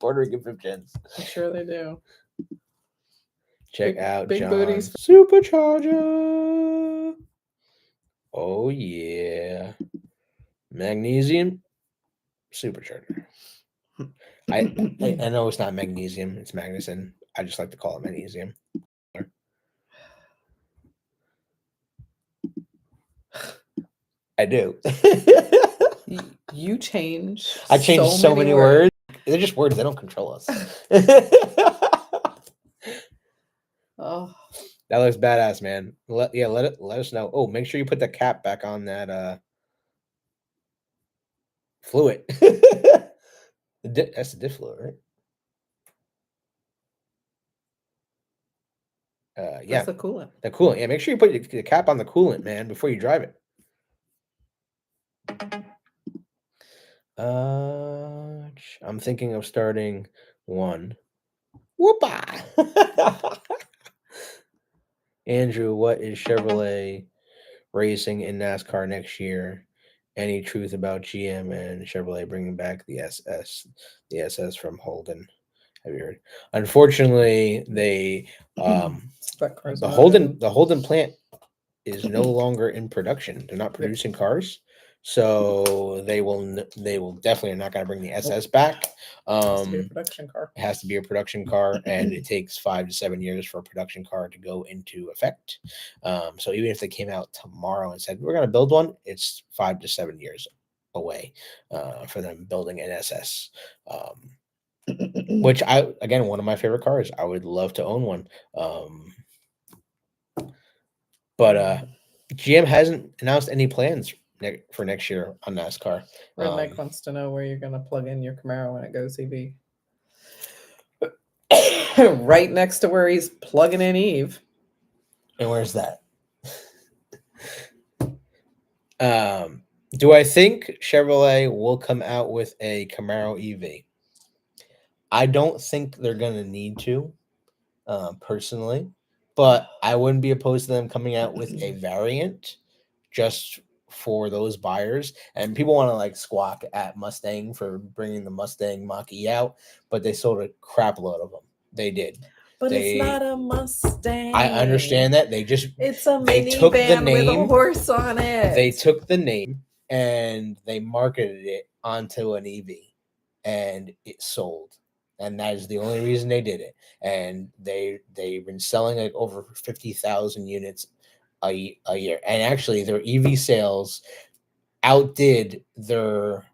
Puerto Rican 5th gens. I'm sure they do. Check out big John's booties. supercharger. Oh yeah, magnesium supercharger. I know it's not magnesium; it's magnesin. I just like to call it magnesium. I do. You change. I changed so many words. They're just words. They don't control us. Oh, that looks badass, man. Let us know. Oh, make sure you put the cap back on that fluid. That's the diff fluid, right? Yeah, That's the coolant. the coolant. Yeah, make sure you put the cap on the coolant, man, before you drive it. I'm thinking of starting one. Whoopa! Andrew, what is Chevrolet racing in NASCAR next year? Any truth about GM and Chevrolet bringing back the SS from Holden? Have you heard? Unfortunately, they Spec cars the are not in. Holden plant is no longer in production. They're not producing cars, so they will definitely are not going to bring the SS back. Has to be a production car. It has to be a production car, and it takes 5 to 7 years for a production car to go into effect. So even if they came out tomorrow and said we're going to build one, it's 5 to 7 years away for them building an SS. Which again, one of my favorite cars. I would love to own one. But GM hasn't announced any plans for next year on NASCAR. Redneck wants to know where you're going to plug in your Camaro when it goes EV. Right next to where he's plugging in Eve. And where's that? Do I think Chevrolet will come out with a Camaro EV? I don't think they're going to need to, personally. But I wouldn't be opposed to them coming out with a variant just for those buyers. And people want to like squawk at Mustang for bringing the Mustang Mach-E out, but they sold a crap load of them. They did. But it's not a Mustang. I understand that. It's a minivan with a horse on it. They took the name and they marketed it onto an EV, and it sold. And that is the only reason they did it. And they've been selling like over 50,000 units a year. And actually, their EV sales outdid their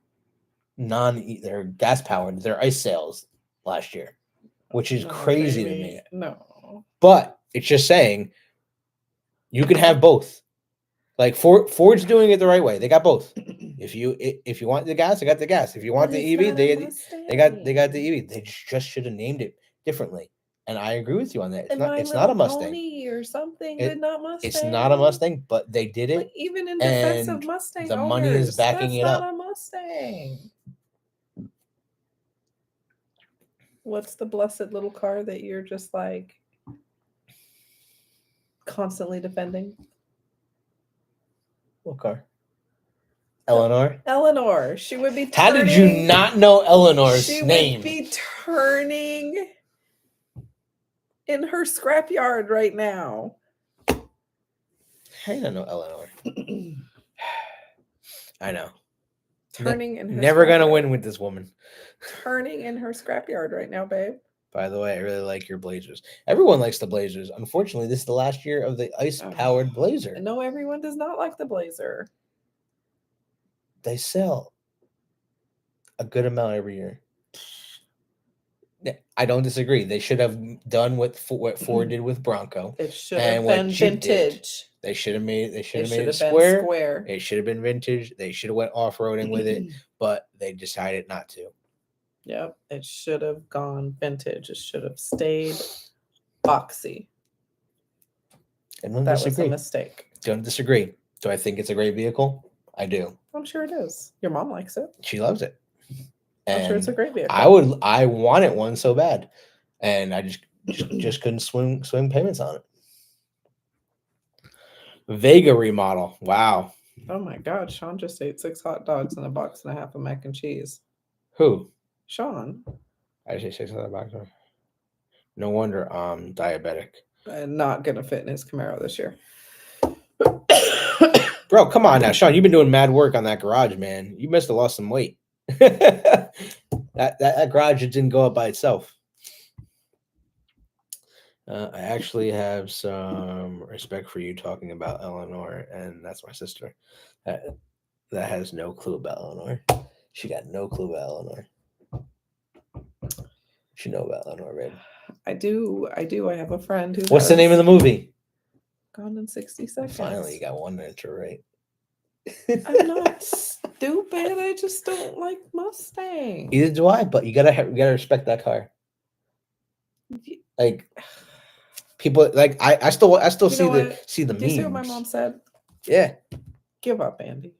gas powered, their ICE sales last year, which is crazy to me. No, but it's just saying you can have both. Like Ford's doing it the right way. They got both. If you want the gas, they got the gas. If you want the EV, they got the EV. They just should have named it differently. And I agree with you on that. It's not a Mustang Pony or something, but not Mustang. It's not a Mustang, but they did it. But even in defense of Mustang, the money is backing it up. That's not a Mustang. What's the blessed little car that you're just like constantly defending? What car? Eleanor. Eleanor. She would be. How did you not know Eleanor's name? She would be turning in her scrapyard right now. How do you not know Eleanor? I know. Turning in her never gonna win with this woman. Turning in her scrapyard right now, babe. By the way, I really like your Blazers. Everyone likes the Blazers. Unfortunately, this is the last year of the ice-powered Blazer. No, everyone does not like the Blazer. They sell a good amount every year. I don't disagree. They should have done what Ford did with Bronco. It should have been vintage. They should have made it square. It should have been vintage. They should have went off-roading with it, but they decided not to. Yep, it should have gone vintage. It should have stayed boxy. I don't that disagree. Was a mistake. Don't disagree. Do I think it's a great vehicle? I do. I'm sure it is. Your mom likes it. She loves it. I'm sure it's a great vehicle. I wanted one so bad, and I just couldn't swing payments on it. Vega remodel. Wow. Oh my God. Sean just ate 6 hot dogs and a box and a half of mac and cheese. Who? Sean. I just ate 6 other boxes. No wonder I'm diabetic. And not gonna fit in his Camaro this year. Bro, come on now, Sean. You've been doing mad work on that garage, man. You must have lost some weight. that garage didn't go up by itself. I actually have some respect for you talking about Eleanor, and that's my sister. That has no clue about Eleanor. She got no clue about Eleanor. She know about Eleanor, babe. I do. I have a friend who. What's the name of the movie? Gone in 60 Seconds. Finally, you got one answer right. I'm not stupid. I just don't like Mustangs. Either do I, but you gotta respect that car. Like people, like I still You see know the what? see the Do you see what my memes. mom said? Yeah, Give up, Andy.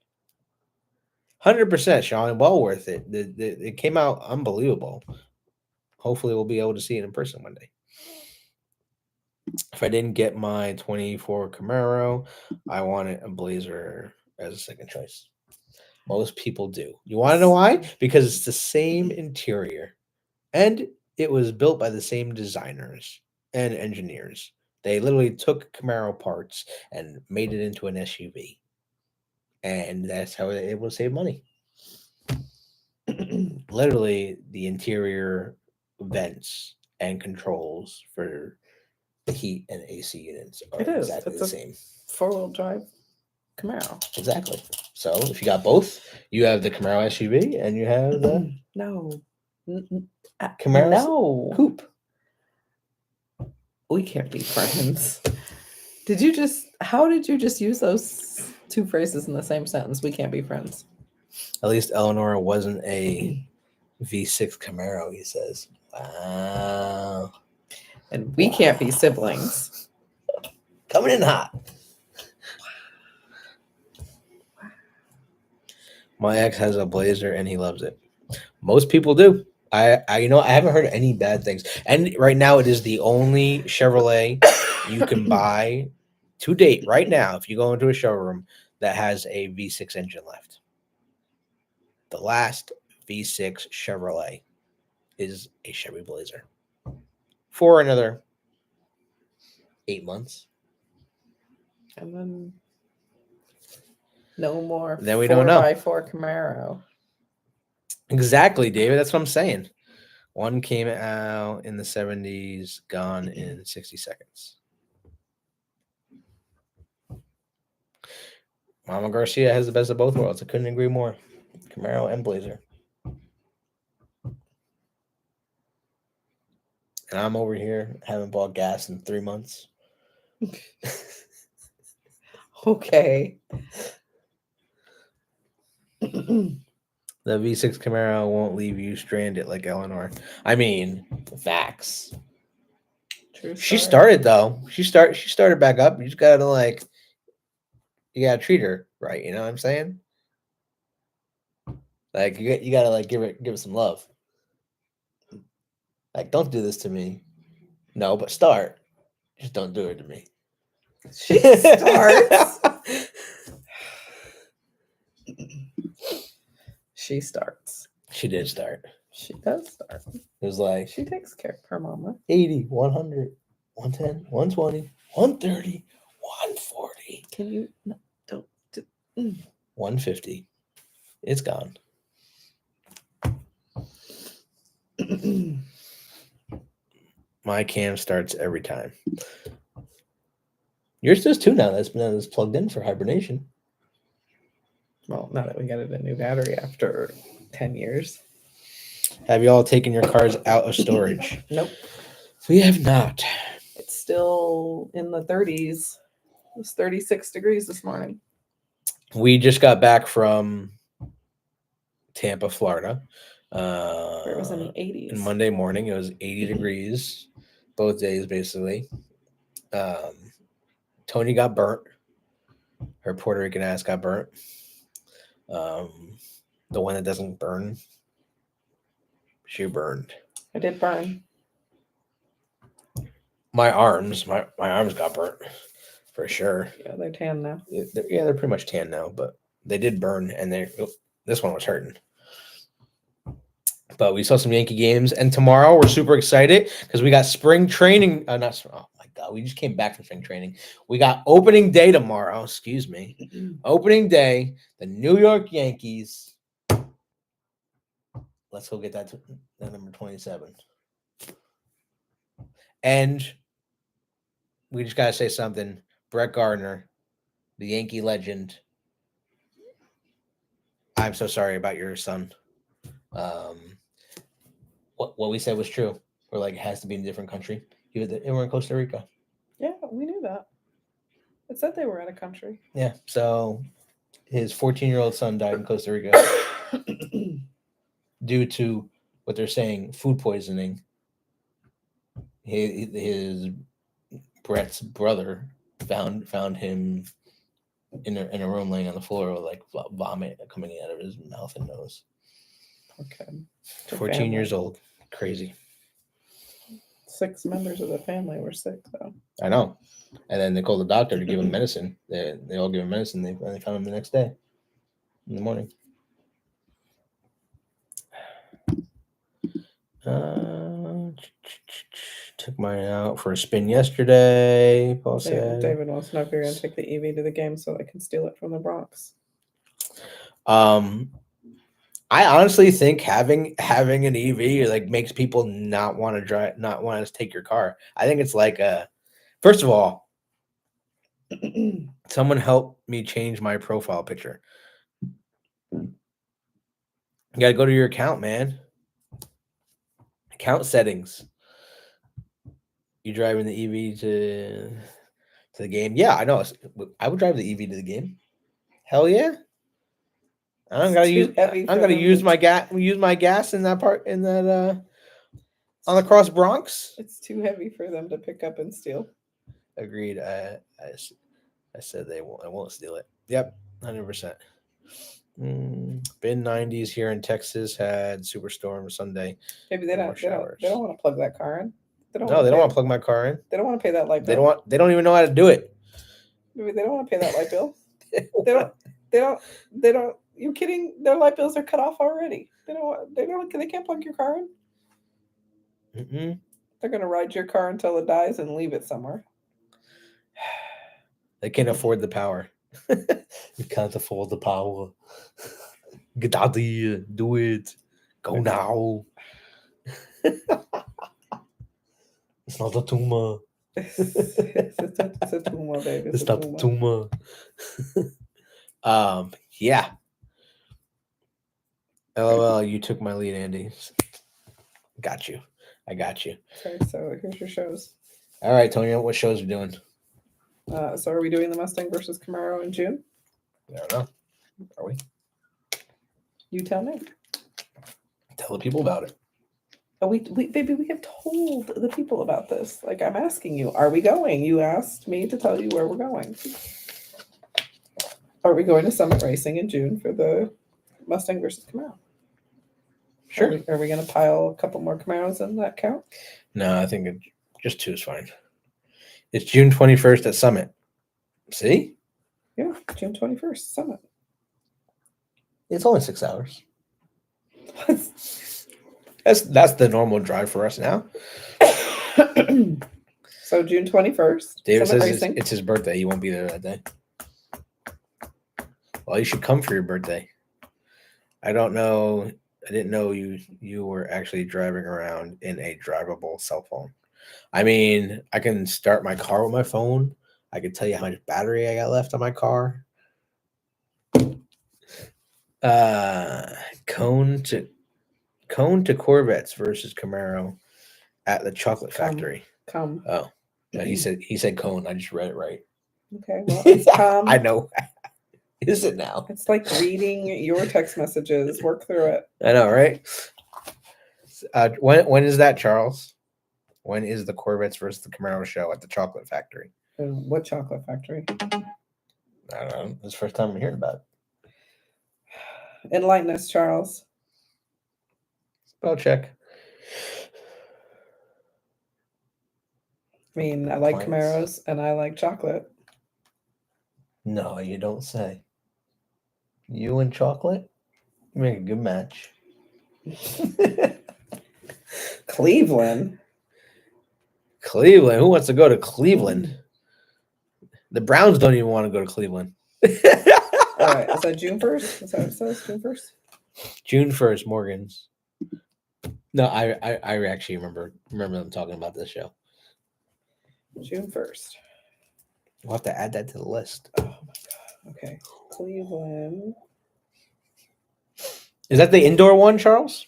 100%, Sean. Well worth it. It came out unbelievable. Hopefully, we'll be able to see it in person one day. If I didn't get my 24 Camaro, I wanted a Blazer as a second choice. Most people do. You want to know why? Because it's the same interior, and it was built by the same designers and engineers. They literally took Camaro parts and made it into an SUV, and that's how they were able to save money. Literally, the interior vents and controls for the heat and AC units are It is. exactly It's the a same. 4-wheel drive Camaro. Exactly. So if you got both, you have the Camaro SUV and you have the No. Camaro No. Coupe. We can't be friends. How did you just use those two phrases in the same sentence? We can't be friends. At least Eleanor wasn't a V6 Camaro, he says. Wow. And we can't be siblings. Coming in hot. My ex has a Blazer and he loves it. Most people do. I haven't heard any bad things. And right now it is the only Chevrolet you can buy to date right now if you go into a showroom that has a V6 engine left. The last V6 Chevrolet is a Chevy Blazer for another 8 months. And then no more Then we don't know. 4x4 Camaro. Exactly, David. That's what I'm saying. One came out in the 70s, gone in 60 seconds. Mama Garcia has the best of both worlds. I couldn't agree more. Camaro and Blazer. And I'm over here, haven't bought gas in 3 months. Okay. The V6 Camaro won't leave you stranded like Eleanor. I mean, facts. True She story. started though. She started back up. You just gotta you gotta treat her right. You know what I'm saying? Like you gotta give it some love. Like, don't do this to me. No, but start. Just don't do it to me. She starts. She starts. She did start. She does start. It was like She takes care of her mama. 80, 100, 110, 120, 130, 140, Can you don't 150. It's gone. My cam starts every time. Yours does too now. That's plugged in for hibernation. Well, now that we got a new battery after 10 years. Have you all taken your cars out of storage? Nope. We have not. It's still in the 30s. It was 36 degrees this morning. We just got back from Tampa, Florida. Where it was in the 80s. And Monday morning, it was 80 degrees both days, basically. Tony got burnt. Her Puerto Rican ass got burnt. The one that doesn't burn, she burned. I did burn. My arms got burnt for sure. Yeah, they're tan now. They're pretty much tan now, but they did burn, and this one was hurting. But we saw some Yankee games, and tomorrow we're super excited because we got spring training. Oh my God, we just came back from spring training. We got opening day tomorrow. Excuse me, opening day. The New York Yankees. Let's go get that number 27. And we just gotta say something. Brett Gardner, the Yankee legend. I'm so sorry about your son. What we said was true. We're like, it has to be in a different country. We're in Costa Rica. Yeah, we knew that. It said they were in a country. Yeah. So his 14-year-old son died in Costa Rica due to what they're saying, food poisoning. His Brett's brother found him in a room laying on the floor with like vomit coming out of his mouth and nose. Okay. 14 years old. Crazy. 6 members of the family were sick, though. I know. And then they called the doctor to give him medicine. They all give him medicine. They found him the next day in the morning. Took mine out for a spin yesterday. Paul said. David wants to know if you're going to take the EV to the game so they can steal it from the Bronx. I honestly think having an EV like makes people not want to drive, not want to take your car. I think it's like first of all, someone help me change my profile picture. You gotta go to your account, man. Account settings. You driving the EV to the game? Yeah, I know. I would drive the EV to the game. Hell yeah. I'm gonna use my gas. Use my gas in that part on the Cross Bronx. It's too heavy for them to pick up and steal. Agreed. I said they won't. I won't steal it. Yep, 100%. Bin 90s here in Texas had Superstorm Sunday. Maybe they don't want to plug that car in. They don't want to plug my car in. They don't want to pay that light bill. They don't even know how to do it. Maybe they don't want to pay that light bill. They don't. You kidding? Their light bills are cut off already. They can't plug your car in. Mm-mm. They're gonna ride your car until it dies and leave it somewhere. They can't afford the power. You can't afford the power. Get out of here. Do it. Go now. It's not a tumor. It's a tumor, baby. It's not a tumor. Yeah. LOL, you took my lead, Andy. Got you. I got you. Okay, so here's your shows. All right, Tony, what shows are we doing? So are we doing the Mustang versus Camaro in June? I don't know. Are we? You tell me. Tell the people about it. Oh, we have told the people about this. Like, I'm asking you, are we going? You asked me to tell you where we're going. Are we going to Summit Racing in June for the Mustang versus Camaro? Sure. Are we going to pile a couple more Camaros in that count? No, I think just 2 is fine. It's June 21st at Summit. See? Yeah, June 21st, Summit. It's only 6 hours. That's the normal drive for us now. So June 21st. David says it's his birthday. He won't be there that day. Well, you should come for your birthday. I don't know. I didn't know you were actually driving around in a drivable cell phone. I mean, I can start my car with my phone. I can tell you how much battery I got left on my car. Cone to Corvettes versus Camaro at the Chocolate Factory. Come. Oh, no, he said cone. I just read it right. Okay, well, it's come. I know. Is it now? It's like reading your text messages. Work through it. I know, right? When is that, Charles? When is the Corvettes versus the Camaro show at the Chocolate Factory? What Chocolate Factory? I don't know. It's the first time I'm hearing about it. Enlighten us, Charles. Spell check. I mean, I like Appliance. Camaros and I like chocolate. No, you don't say. You and chocolate? You make a good match. Cleveland. Cleveland. Who wants to go to Cleveland? The Browns don't even want to go to Cleveland. All right. Is that June 1st? Is that what it says? June 1st? June 1st, Morgan's. No, I actually remember them talking about this show. June 1st. We'll have to add that to the list. Oh my God. Okay. Cleveland. Is that the indoor one, Charles?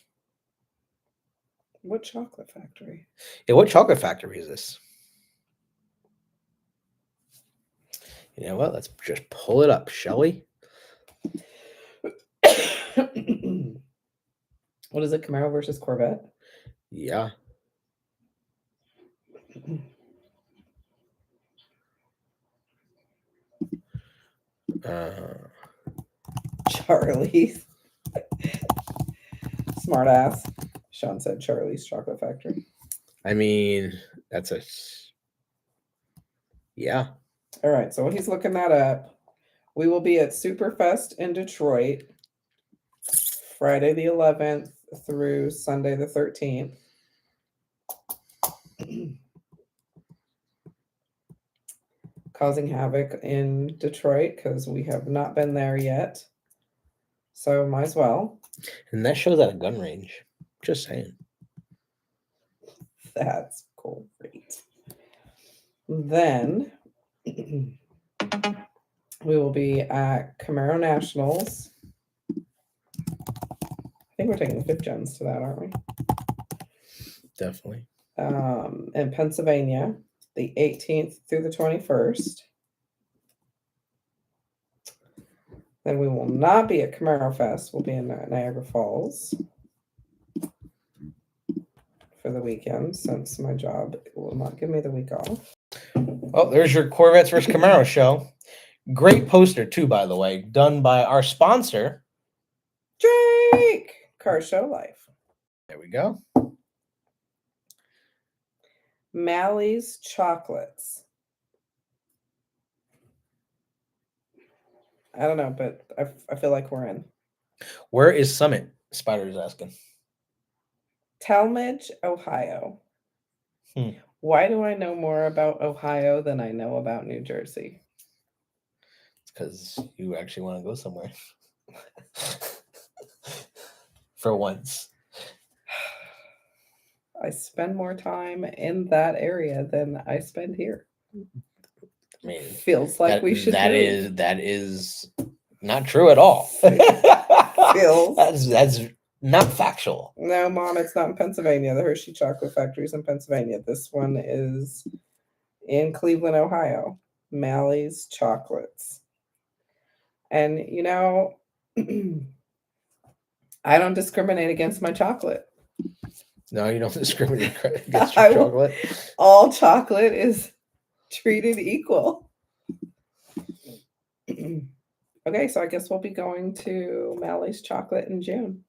What chocolate factory? Yeah, what chocolate factory is this? You know what? Let's just pull it up, shall we? What is it? Camaro versus Corvette? Yeah. Charlie's. Smart ass. Sean said Charlie's Chocolate Factory. I mean, that's yeah. All right, so he's looking that up. We will be at Superfest in Detroit Friday the 11th through Sunday the 13th. Causing havoc in Detroit because we have not been there yet. So might as well. And that shows at a gun range. Just saying. That's great. Then we will be at Camaro Nationals. I think we're taking the 5th gens to that, aren't we? Definitely. In Pennsylvania, the 18th through the 21st. Then we will not be at Camaro Fest. We'll be in Niagara Falls for the weekend since my job will not give me the week off. Well, there's your Corvettes versus Camaro show. Great poster, too, by the way. Done by our sponsor, Drake! Car Show Life. There we go. Mally's Chocolates. I don't know, but I feel like we're in. Where is Summit? Spider is asking. Talmadge, Ohio. Why do I know more about Ohio than I know about New Jersey? It's because you actually want to go somewhere. For once. I spend more time in that area than I spend here. I mean, Feels like we should. That is not true at all. Feels. That's not factual. No, Mom, it's not in Pennsylvania. The Hershey Chocolate Factory is in Pennsylvania. This one is in Cleveland, Ohio. Mally's Chocolates. And, you know, I don't discriminate against my chocolate. No, you don't discriminate against your chocolate. All chocolate is treated equal. Okay, so I guess we'll be going to Mally's Chocolate in June.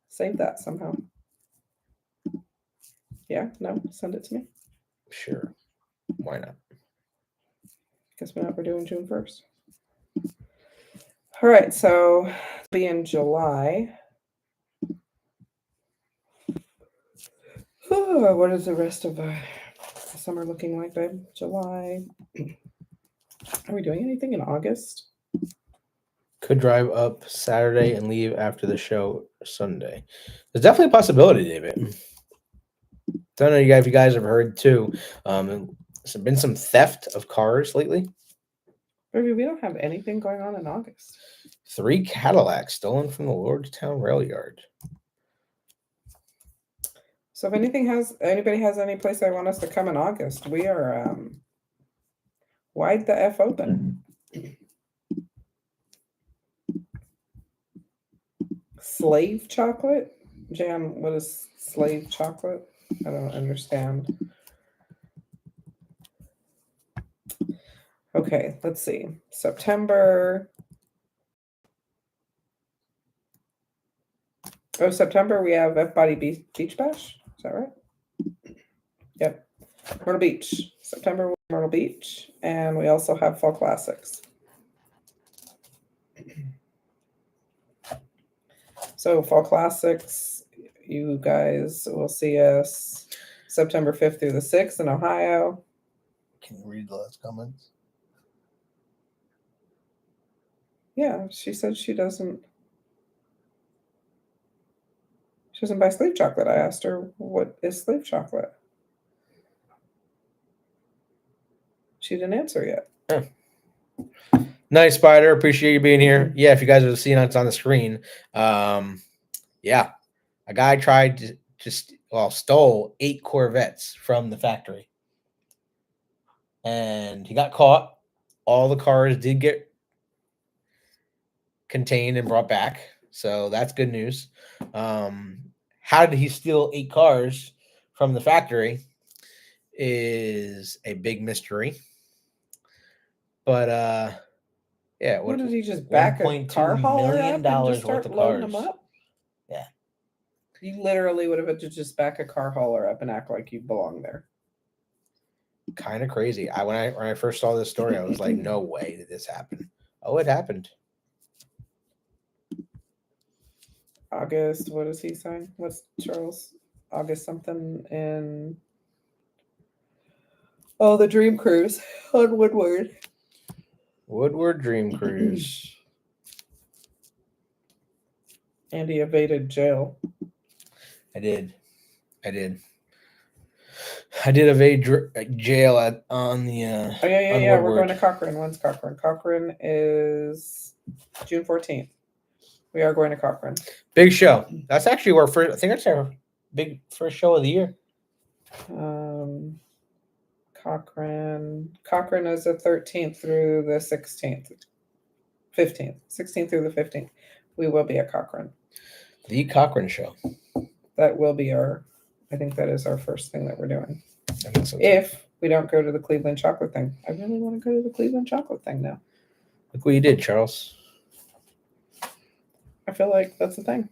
Save that somehow. Yeah, no, send it to me. Sure. Why not? Guess we're doing June 1st. All right, so be in July. Oh, what is the rest of the summer looking like, babe? July. Are we doing anything in August? Could drive up Saturday and leave after the show Sunday. There's definitely a possibility, David. Don't know if you guys have heard too. There's been some theft of cars lately. Baby, we don't have anything going on in August. 3 Cadillacs stolen from the Lordstown Rail Yard. So if anybody has any place they want us to come in August, we are wide the F open. Slave chocolate? Jan, what is slave chocolate? I don't understand. Okay, let's see. September. Oh, September we have F-Body Beach Bash. Is that right? Yep. Myrtle Beach. September, Myrtle Beach. And we also have Fall Classics. So Fall Classics, you guys will see us September 5th through the 6th in Ohio. Can you read the last comments? Yeah, she said she doesn't buy slave chocolate. I asked her, what is slave chocolate? She didn't answer yet. Oh. Nice, Spider. Appreciate you being here. Yeah, if you guys are seeing it, it's on the screen. Yeah, a guy tried to stole 8 Corvettes from the factory. And he got caught. All the cars did get contained and brought back. So that's good news. How did he steal 8 cars from the factory is a big mystery. But yeah, What did he just back a $1.2 car hauler million up and just worth start of loading them cars. up? Yeah. You literally would have had to just back a car hauler up and act like you belong there. Kind of crazy. When I first saw this story, I was like, no way did this happen. Oh, it happened. August, what does he say? What's Charles? August something in the Dream Cruise on Woodward. Woodward Dream Cruise. And he evaded jail. I did evade jail on the Oh yeah, on We're Woodward. going to Cochrane. When's Cochrane? Cochrane is June 14th. We are going to Cochrane. Big show. That's actually our first. I think that's our big first show of the year. Cochrane is the 13th through the 16th. 15th. 16th through the 15th. We will be at Cochrane. The Cochrane show. That will be I think that is our first thing that we're doing. I think so too. If we don't go to the Cleveland chocolate thing. I really want to go to the Cleveland chocolate thing now. Look what you did, Charles. I feel like that's the thing.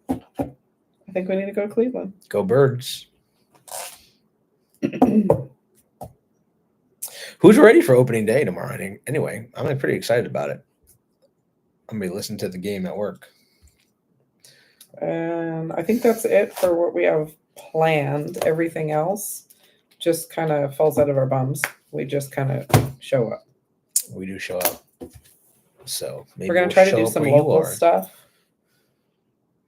I think we need to go to Cleveland. Go Birds. Who's ready for opening day tomorrow? Anyway, I'm pretty excited about it. I'm going to be listening to the game at work. And I think that's it for what we have planned. Everything else just kind of falls out of our bums. We just kind of show up. We do show up. So maybe we're going to try to do some local stuff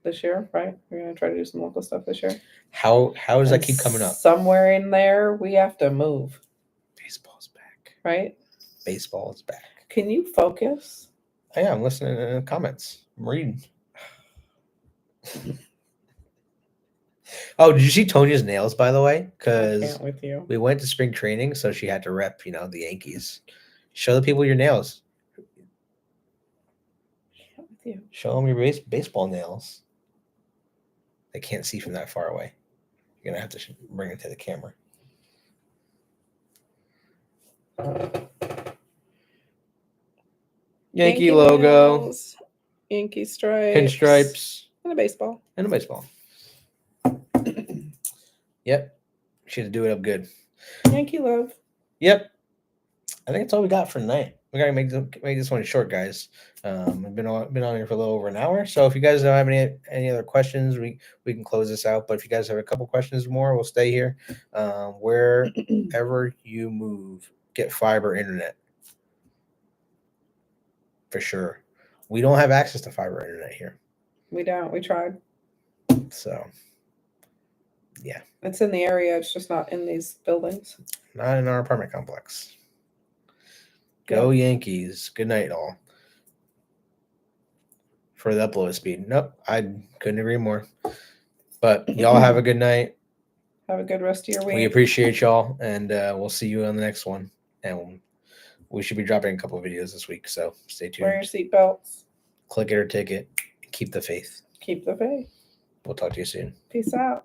this year, right? We're going to try to do some local stuff this year. How does that keep coming up? Somewhere in there, we have to move. Baseball's back. Right? Baseball is back. Can you focus? Oh, yeah, I'm listening to the comments. I'm reading. Oh, did you see Tonia's nails, by the way? Because with you. We went to spring training, so she had to rep, the Yankees. Show the people your nails. With you. Show them your baseball nails. They can't see from that far away. You're going to have to bring it to the camera. Yankee logo. Nails, Yankee stripes. Pinstripes. And a baseball. Yep. She had to do it up good. Yankee love. Yep. I think that's all we got for tonight. We got to make this one short, guys. We've been on here for a little over an hour. So if you guys don't have any other questions, we can close this out. But if you guys have a couple questions more, we'll stay here. Wherever you move, get fiber internet. For sure. We don't have access to fiber internet here. We don't. We tried. So, yeah. It's in the area. It's just not in these buildings. Not in our apartment complex. Go Yankees. Good night, all. For the upload speed. Nope. I couldn't agree more. But y'all have a good night. Have a good rest of your week. We appreciate y'all. And we'll see you on the next one. And we should be dropping a couple of videos this week. So stay tuned. Wear your seatbelts. Click it or ticket. Keep the faith. Keep the faith. We'll talk to you soon. Peace out.